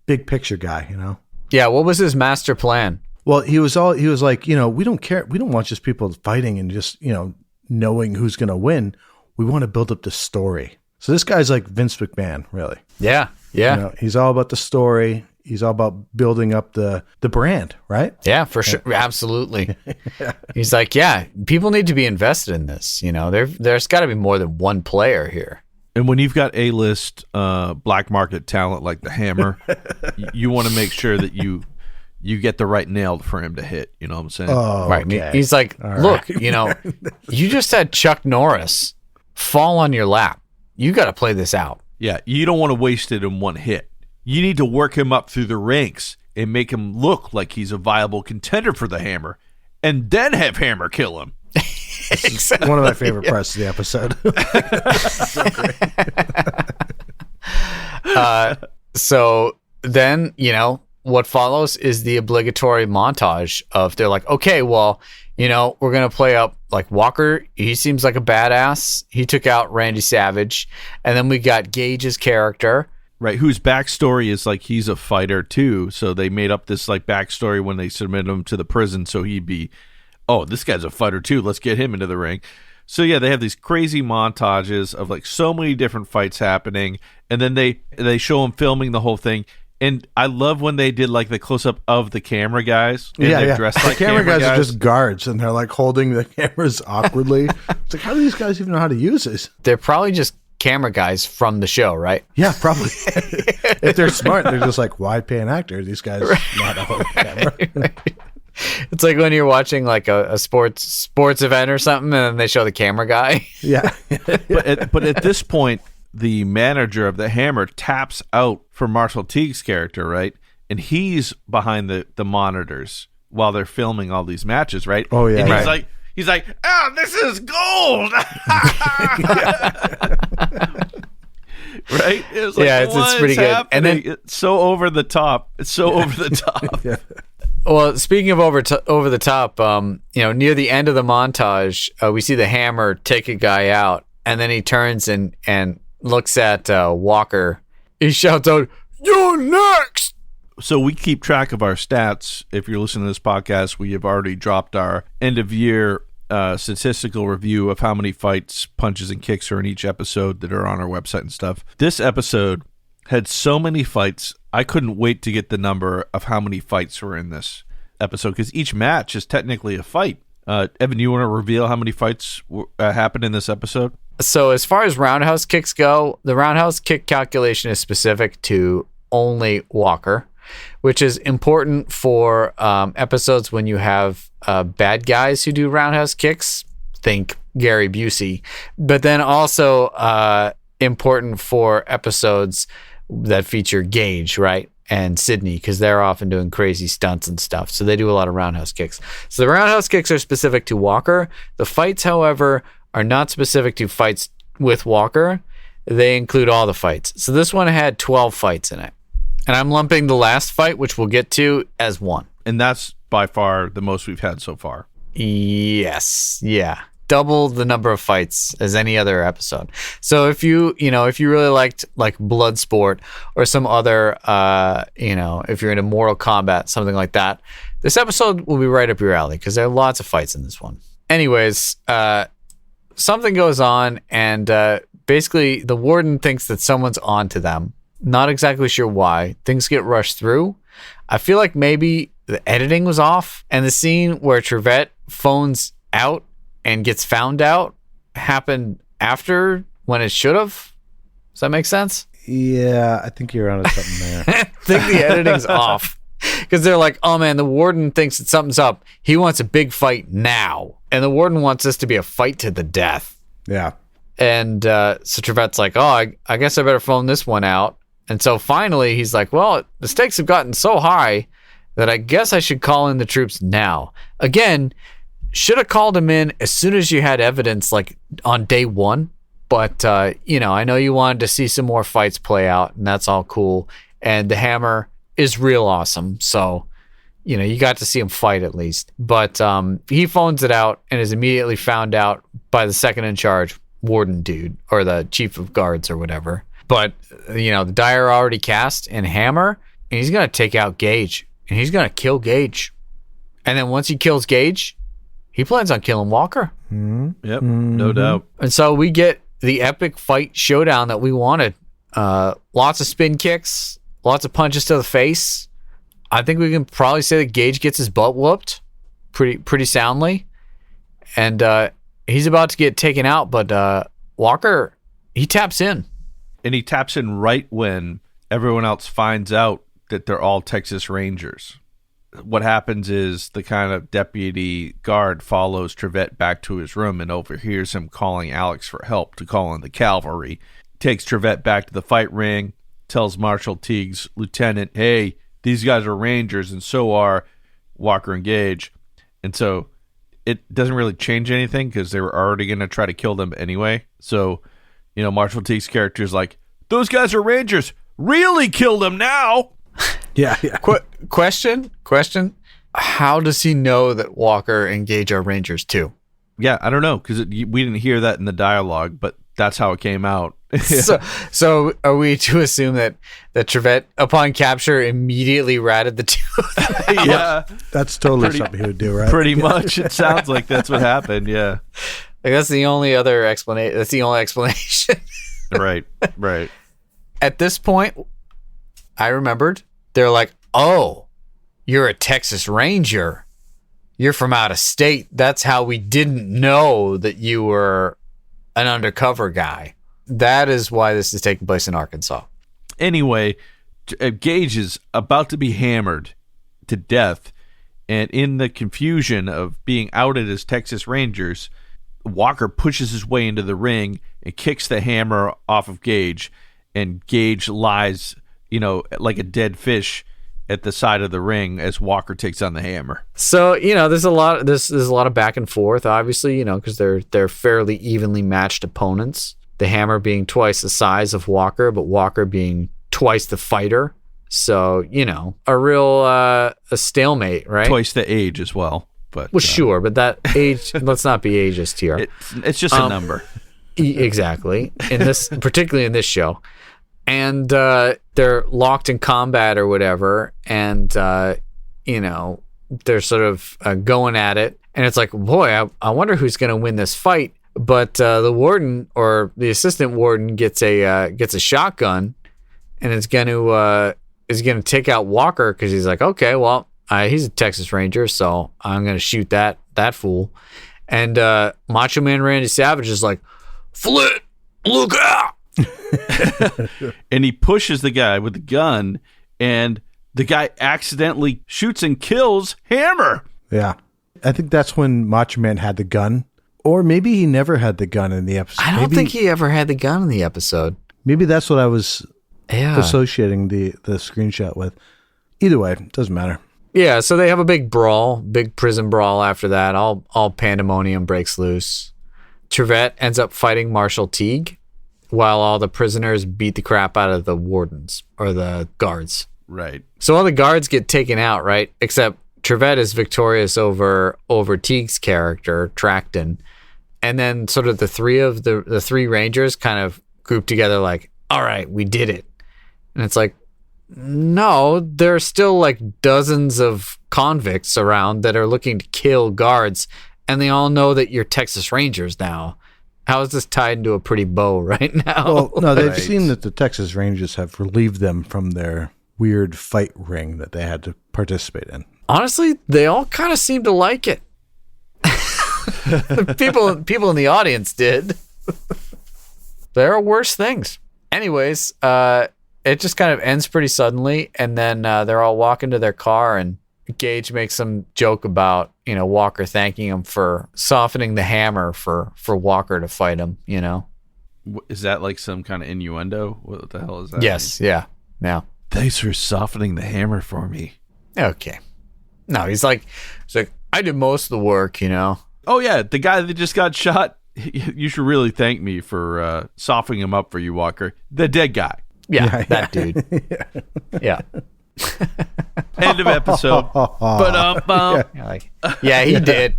big picture guy, Yeah. What was his master plan? Well, he was like, we don't care. We don't want just people fighting and just, knowing who's going to win. We want to build up the story. So this guy's like Vince McMahon, really. Yeah. Yeah. He's all about the story. He's all about building up the brand, right? Yeah, for sure. Absolutely. He's like, yeah, people need to be invested in this. There's got to be more than one player here. And when you've got A-list black market talent like the Hammer, you want to make sure that you get the right nail for him to hit. You know what I'm saying? Oh, right. okay. He's like, All look, right. you just had Chuck Norris fall on your lap. You got to play this out. Yeah, you don't want to waste it in one hit. You need to work him up through the ranks and make him look like he's a viable contender for the Hammer, and then have Hammer kill him. Exactly. One of my favorite parts of the episode. So then, what follows is the obligatory montage of they're like, okay, well, we're going to play up like Walker. He seems like a badass. He took out Randy Savage. And then we got Gage's character. Right, whose backstory is like he's a fighter too. So they made up this like backstory when they submitted him to the prison. So he'd be, oh, this guy's a fighter too. Let's get him into the ring. So yeah, they have these crazy montages of like so many different fights happening. And then they show him filming the whole thing. And I love when they did like the close up of the camera guys. And they're dressed like the camera guys guys are just guards, and they're like holding the cameras awkwardly. It's like, how do these guys even know how to use this? They're probably just camera guys from the show, right? Yeah, probably. If they're smart, they're just like, why pay an actor? These guys not hold the camera. It's like when you're watching like a sports event or something, and then they show the camera guy. Yeah. But at this point, the manager of the Hammer taps out for Marshall Teague's character, right? And he's behind the monitors while they're filming all these matches, right? Oh, yeah. And Right. He's like, this is gold. Right? It was like, Yeah, it's pretty good. Happening? And then it's so over the top. It's so over the top. Well, speaking of over the top, near the end of the montage, we see the Hammer take a guy out, and then he turns and looks at Walker. He shouts out, "You're next!" So we keep track of our stats. If you're listening to this podcast, we have already dropped our end of year statistical review of how many fights, punches, and kicks are in each episode that are on our website and stuff. This episode had so many fights, I couldn't wait to get the number of how many fights were in this episode, because each match is technically a fight. Evan, you want to reveal how many fights happened in this episode? So as far as roundhouse kicks go, the roundhouse kick calculation is specific to only Walker, which is important for episodes when you have bad guys who do roundhouse kicks. Think Gary Busey. But then also important for episodes that feature Gage, right? And Sydney, because they're often doing crazy stunts and stuff. So they do a lot of roundhouse kicks. So the roundhouse kicks are specific to Walker. The fights, however, are not specific to fights with Walker. They include all the fights. So this one had 12 fights in it. And I'm lumping the last fight, which we'll get to, as one. And that's by far the most we've had so far. Yes. Yeah. Double the number of fights as any other episode. So if you really liked like Bloodsport or some other, if you're into Mortal Kombat, something like that, this episode will be right up your alley because there are lots of fights in this one. Anyways, something goes on and basically the warden thinks that someone's on to them. Not exactly sure why. Things get rushed through. I feel like maybe the editing was off and the scene where Trevette phones out and gets found out happened after when it should have. Does that make sense? Yeah, I think you're onto something there. I think the editing's off because they're like, oh man, the warden thinks that something's up. He wants a big fight now. And the warden wants this to be a fight to the death. Yeah. And so Trevette's like, oh, I guess I better phone this one out. And so finally he's like, well, the stakes have gotten so high that I guess I should call in the troops now. Again, should have called him in as soon as you had evidence, like on day one. But, I know you wanted to see some more fights play out, and that's all cool. And the Hammer is real awesome. So, you got to see him fight at least. But he phones it out and is immediately found out by the second in charge warden dude, or the chief of guards or whatever. But, the die are already cast in Hammer, and he's going to take out Gage, and he's going to kill Gage. And then once he kills Gage, he plans on killing Walker. Mm-hmm. Yep, no doubt. And so we get the epic fight showdown that we wanted. Lots of spin kicks, lots of punches to the face. I think we can probably say that Gage gets his butt whooped pretty soundly. And he's about to get taken out, but Walker, he taps in. And he taps in right when everyone else finds out that they're all Texas Rangers. What happens is the kind of deputy guard follows Trevette back to his room and overhears him calling Alex for help to call in the cavalry. Takes Trevette back to the fight ring, tells Marshall Teague's lieutenant, hey, these guys are Rangers and so are Walker and Gage. And so it doesn't really change anything because they were already going to try to kill them anyway. So, Marshall Teague's character is like, those guys are Rangers. Really kill them now. Yeah. Question. How does he know that Walker and Gage are Rangers too? Yeah, I don't know, because we didn't hear that in the dialogue, but that's how it came out. So are we to assume that Trevette, upon capture, immediately ratted the two of them? Yeah. That's totally something he would do, right? Pretty much. It sounds like that's what happened, yeah. Like that's the only other explanation. That's the only explanation. Right. At this point, I remembered. They're like, oh, you're a Texas Ranger. You're from out of state. That's how we didn't know that you were an undercover guy. That is why this is taking place in Arkansas. Anyway, Gage is about to be hammered to death. And in the confusion of being outed as Texas Rangers, Walker pushes his way into the ring and kicks the hammer off of Gage. And Gage lies, like a dead fish at the side of the ring as Walker takes on the Hammer. So, there's a lot of back and forth, obviously, because they're fairly evenly matched opponents. The Hammer being twice the size of Walker, but Walker being twice the fighter. So, a real a stalemate, right? Twice the age as well. But sure, but that age, let's not be ageist here. It's just a number. Exactly. Particularly in this show. And they're locked in combat or whatever, and they're sort of going at it. And it's like, boy, I wonder who's going to win this fight. But the warden or the assistant warden gets a shotgun, and is going to take out Walker because he's like, okay, well, he's a Texas Ranger, so I'm going to shoot that fool. And Macho Man Randy Savage is like, Flit, look out! And he pushes the guy with the gun, and the guy accidentally shoots and kills Hammer. Yeah. I think that's when Macho Man had the gun. Or maybe he never had the gun in the episode. I don't think he ever had the gun in the episode. Maybe that's what I was associating the screenshot with. Either way, doesn't matter. Yeah, so they have a big prison brawl after that. All pandemonium breaks loose. Trevette ends up fighting Marshall Teague, while all the prisoners beat the crap out of the wardens or the guards. Right. So all the guards get taken out, right? Except Trevette is victorious over Teague's character, Tracton. And then sort of the three Rangers kind of group together like, all right, we did it. And it's like, no, there's still like dozens of convicts around that are looking to kill guards. And they all know that you're Texas Rangers now. How is this tied into a pretty bow right now? Well, no, they've seen that the Texas Rangers have relieved them from their weird fight ring that they had to participate in. Honestly, they all kind of seem to like it. people in the audience did. There are worse things. Anyways, it just kind of ends pretty suddenly, and then they're all walking to their car, and Gage makes some joke about, Walker thanking him for softening the hammer for Walker to fight him, Is that like some kind of innuendo? What the hell is that? Yes, yeah. Thanks for softening the hammer for me. Okay. No, he's like, I did most of the work, Oh, yeah, the guy that just got shot, you should really thank me for softening him up for you, Walker. The dead guy. Yeah, that dude. Yeah. End of episode. Yeah, he did.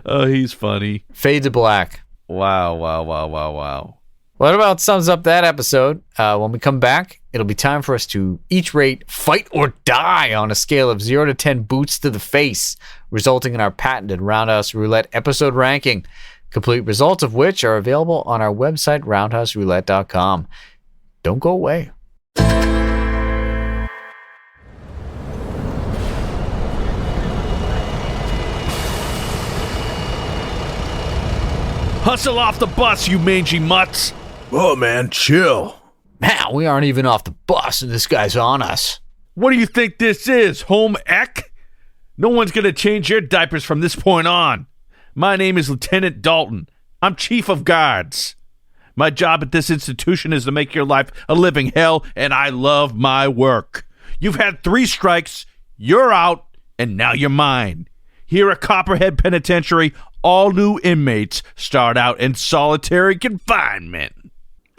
Oh, he's funny. Fade to black. Wow. Well, that about sums up that episode. When we come back, it'll be time for us to each rate Fight or Die on a scale of 0 to 10 boots to the face, resulting in our patented Roundhouse Roulette episode ranking, complete results of which are available on our website, roundhouseroulette.com. Don't go away. Hustle off the bus, you mangy mutts. Oh, man, chill. Man, we aren't even off the bus and this guy's on us. What do you think this is, home ec? No one's going to change your diapers from this point on. My name is Lieutenant Dalton. I'm Chief of Guards. My job at this institution is to make your life a living hell, and I love my work. You've had 3 strikes, you're out, and now you're mine. Here at Copperhead Penitentiary, all new inmates start out in solitary confinement.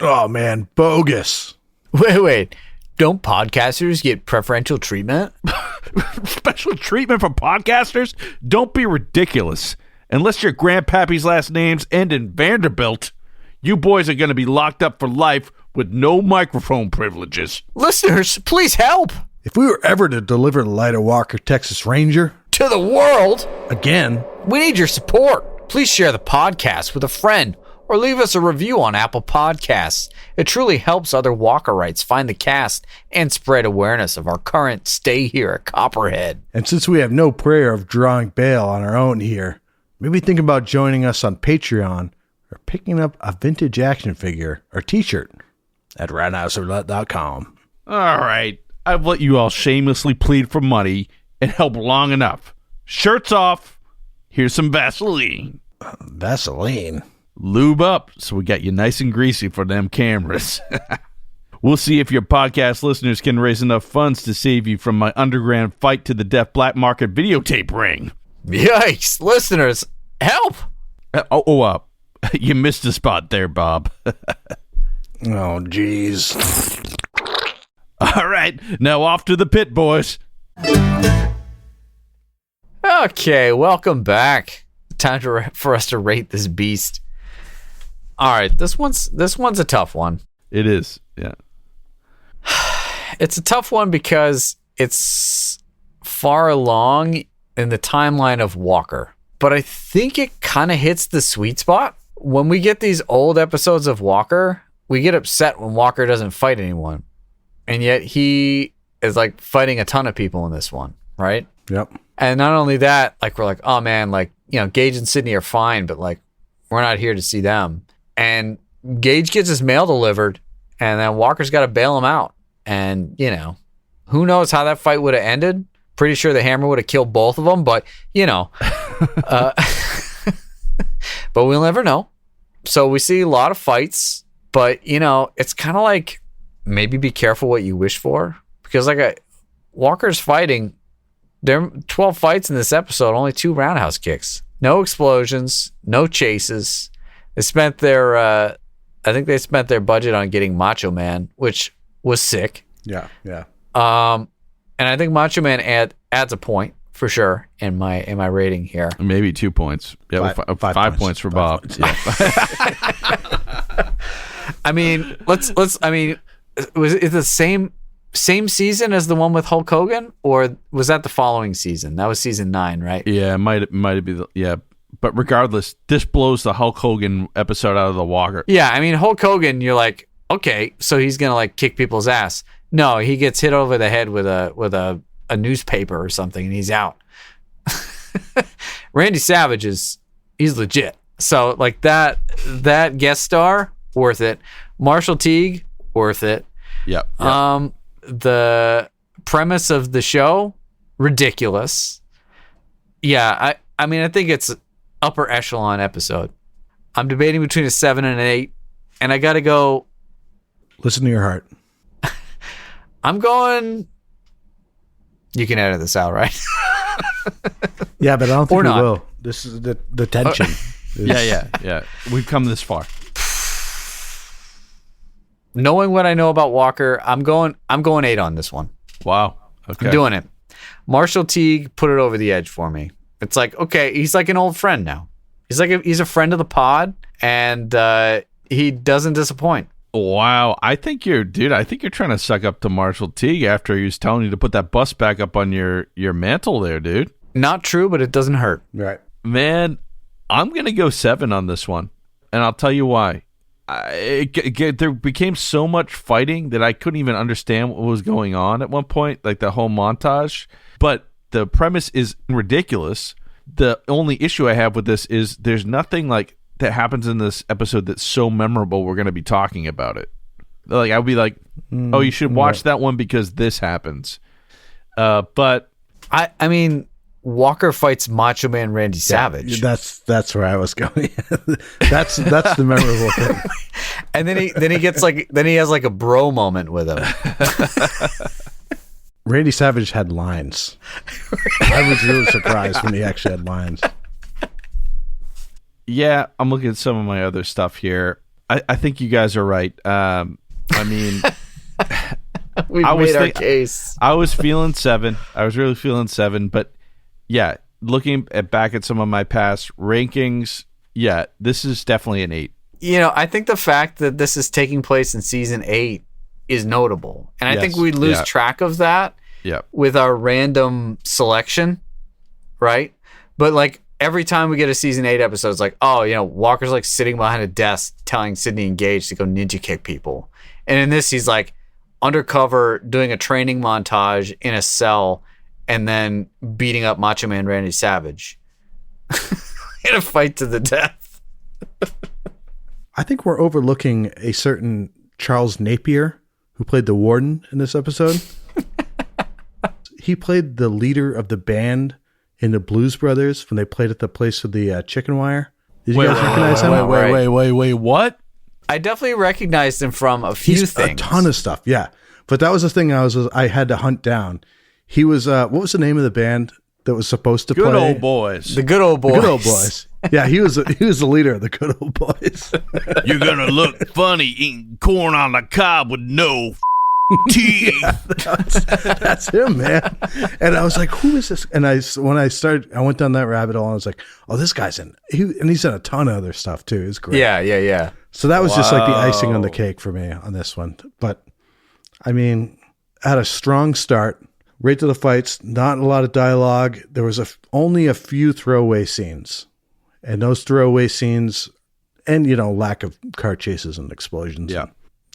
Oh, man, bogus. Wait. Don't podcasters get preferential treatment? Special treatment for podcasters? Don't be ridiculous. Unless your grandpappy's last names end in Vanderbilt, you boys are going to be locked up for life with no microphone privileges. Listeners, please help. If we were ever to deliver the Lighter Walker Texas Ranger to the world again, we need your support. Please share the podcast with a friend or leave us a review on Apple Podcasts. It truly helps other Walkerites find the cast and spread awareness of our current stay here at Copperhead. And since we have no prayer of drawing bail on our own here, maybe think about joining us on Patreon or picking up a vintage action figure or t-shirt at roundhouseroulette.com. All right, I've let you all shamelessly plead for money and help long enough. Shirts off. Here's some Vaseline. Vaseline? Lube up so we got you nice and greasy for them cameras. We'll see if your podcast listeners can raise enough funds to save you from my underground fight to the death black market videotape ring. Yikes. Listeners, help. You missed a spot there, Bob. Oh, jeez. All right, now off to the pit, boys. Okay, welcome back. Time for us to rate this beast. All right, this one's a tough one. It is, yeah. It's a tough one because it's far along in the timeline of Walker. But I think it kind of hits the sweet spot. When we get these old episodes of Walker, we get upset when Walker doesn't fight anyone. And yet he is like fighting a ton of people in this one, right? Yep. And not only that, like we're like, oh man, like, you know, Gage and Sydney are fine, but like we're not here to see them. And Gage gets his mail delivered and then Walker's got to bail him out. And, you know, who knows how that fight would have ended? Pretty sure the hammer would have killed both of them, but, you know. But we'll never know. So we see a lot of fights, but, you know, it's kind of like maybe be careful what you wish for. Because, like, Walker's fighting, there are 12 fights in this episode, only 2 roundhouse kicks. No explosions, no chases. They spent their, I think they spent their budget on getting Macho Man, which was sick. Yeah, yeah. And I think Macho Man adds a point for sure in my rating here. Maybe 2 points. Yeah, five points for Bob. Points. Yeah. I mean, let's. I mean, was it the same season as the one with Hulk Hogan, or was that the following season? That was season 9, right? Yeah, it might be. Yeah, but regardless, this blows the Hulk Hogan episode out of the water. Yeah, I mean, Hulk Hogan, you're like, okay, so he's gonna like kick people's ass. No, he gets hit over the head with a newspaper or something, and he's out. Randy Savage he's legit. So like that guest star, worth it. Marshall Teague, worth it. Yep. The premise of the show, ridiculous. Yeah, I mean I think it's upper echelon episode. I'm debating between a 7 and an 8, and I gotta go. Listen to your heart. I'm going. You can edit this out, right? Yeah, but I don't think Or we not. will. This is the tension. Yeah. We've come this far. Knowing what I know about Walker, I'm going 8 on this one. Wow. Okay. I'm doing it. Marshall Teague put it over the edge for me. It's like, okay, he's like an old friend now. He's a friend of the pod, and he doesn't disappoint. Wow. I think you're trying to suck up to Marshall Teague after he was telling you to put that bust back up on your mantle there, dude. Not true, but it doesn't hurt. Right. Man, I'm going to go 7 on this one. And I'll tell you why. There became so much fighting that I couldn't even understand what was going on at one point, like the whole montage. But the premise is ridiculous. The only issue I have with this is there's nothing like that happens in this episode that's so memorable we're going to be talking about it. Like I would be like, oh, you should watch that one because this happens. But I mean, Walker fights Macho Man Randy Savage. That's where I was going. that's the memorable thing. And then he has like a bro moment with him. Randy Savage had lines. I was really surprised when he actually had lines. yeah, I'm looking at some of my other stuff here. I think you guys are right. I mean, We've made our case. I was feeling 7. I was really feeling 7. But yeah, looking back at some of my past rankings, yeah, this is definitely an 8. You know, I think the fact that this is taking place in season 8 is notable. And I think we lose track of that with our random selection, right? But like every time we get a season 8 episode, it's like, oh, you know, Walker's like sitting behind a desk telling Sydney and Gage to go ninja kick people. And in this, he's like undercover doing a training montage in a cell and then beating up Macho Man Randy Savage in a fight to the death. I think we're overlooking a certain Charles Napier who played the warden in this episode. He played the leader of the band in the Blues Brothers when they played at the place with the chicken wire. Did you guys recognize him? Wait, what? I definitely recognized him from a few things. A ton of stuff, yeah. But that was the thing I had to hunt down. He was what was the name of the band that was supposed to play? Good Old Boys. The Good Old Boys. The Good Old Boys. Yeah, he was the leader of the Good Old Boys. You're gonna look funny eating corn on the cob with no teeth. Yeah, that's him, man. And I was like, who is this? And I went down that rabbit hole and I was like, oh, this guy's he's in a ton of other stuff too. It's great. Yeah. So that was just like the icing on the cake for me on this one. But I mean, had a strong start, right to the fights, not a lot of dialogue. There was only a few throwaway scenes. And those throwaway scenes and, lack of car chases and explosions. Yeah.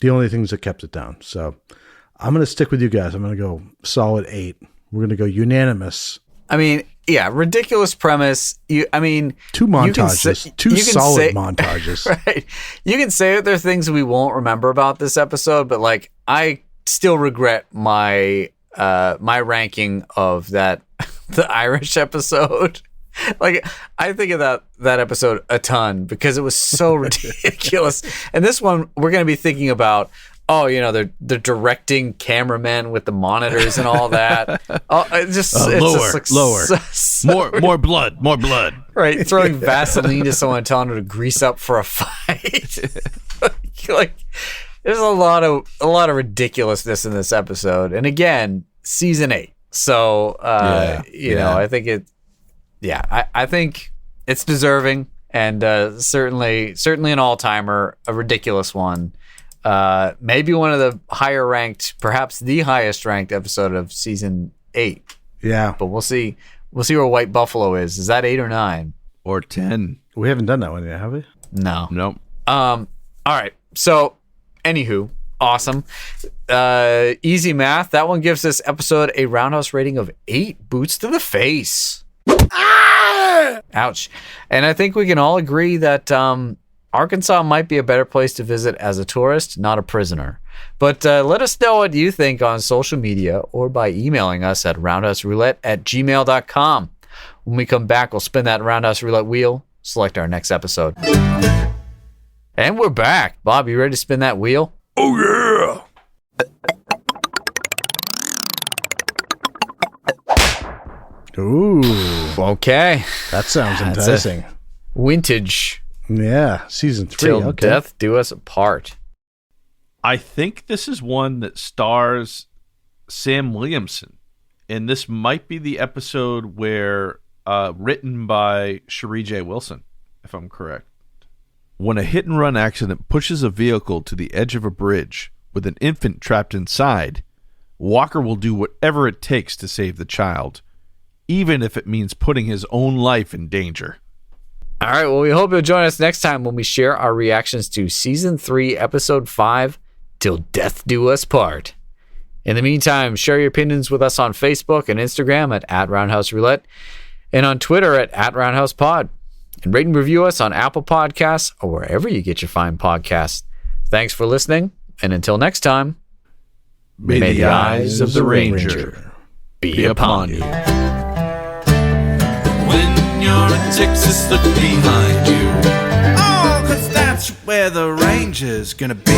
The only things that kept it down. So I'm going to stick with you guys. I'm going to go solid 8. We're going to go unanimous. I mean, yeah, ridiculous premise. Two montages. Two solid montages. Right. You can say that there are things we won't remember about this episode, but like I still regret my ranking of that the Irish episode. Like I think of that episode a ton because it was so ridiculous. And this one we're going to be thinking about. Oh, they're directing cameramen with the monitors and all that. Oh, it's lower. More blood. Right, throwing Vaseline to someone, telling her to grease up for a fight. like, there's a lot of ridiculousness in this episode, and again, season 8. So, I think it. Yeah, I think it's deserving, and certainly an all-timer, a ridiculous one. Maybe one of the higher ranked, perhaps the highest ranked episode of season 8. Yeah, but we'll see where White Buffalo is. Is that 8 or 9 or 10? We haven't done that one yet, have we? No. Nope. All right. So, anywho, awesome. Easy math. That one gives this episode a Roundhouse rating of 8 boots to the face. Ouch. And I think we can all agree that Arkansas might be a better place to visit as a tourist, not a prisoner. But let us know what you think on social media or by emailing us at roundhouseroulette@gmail.com. When we come back, we'll spin that Roundhouse Roulette wheel, select our next episode. And we're back. Bob, you ready to spin that wheel? Oh, yeah. Ooh. Okay. That sounds enticing. Vintage. Yeah, season 3. Till okay. death do us apart. I think this is one that stars Sam Williamson, and this might be the episode where written by Cherie J. Wilson, if I'm correct. When a hit-and-run accident pushes a vehicle to the edge of a bridge with an infant trapped inside, Walker will do whatever it takes to save the child, even if it means putting his own life in danger. All right, well, we hope you'll join us next time when we share our reactions to Season 3, Episode 5, Till Death Do Us Part. In the meantime, share your opinions with us on Facebook and Instagram at Roundhouse Roulette and on Twitter at RoundhousePod. And rate and review us on Apple Podcasts or wherever you get your fine podcasts. Thanks for listening, and until next time, may the eyes of the Ranger be upon you. When you're in Texas, look behind you. Oh, 'cause that's where the Ranger's gonna be.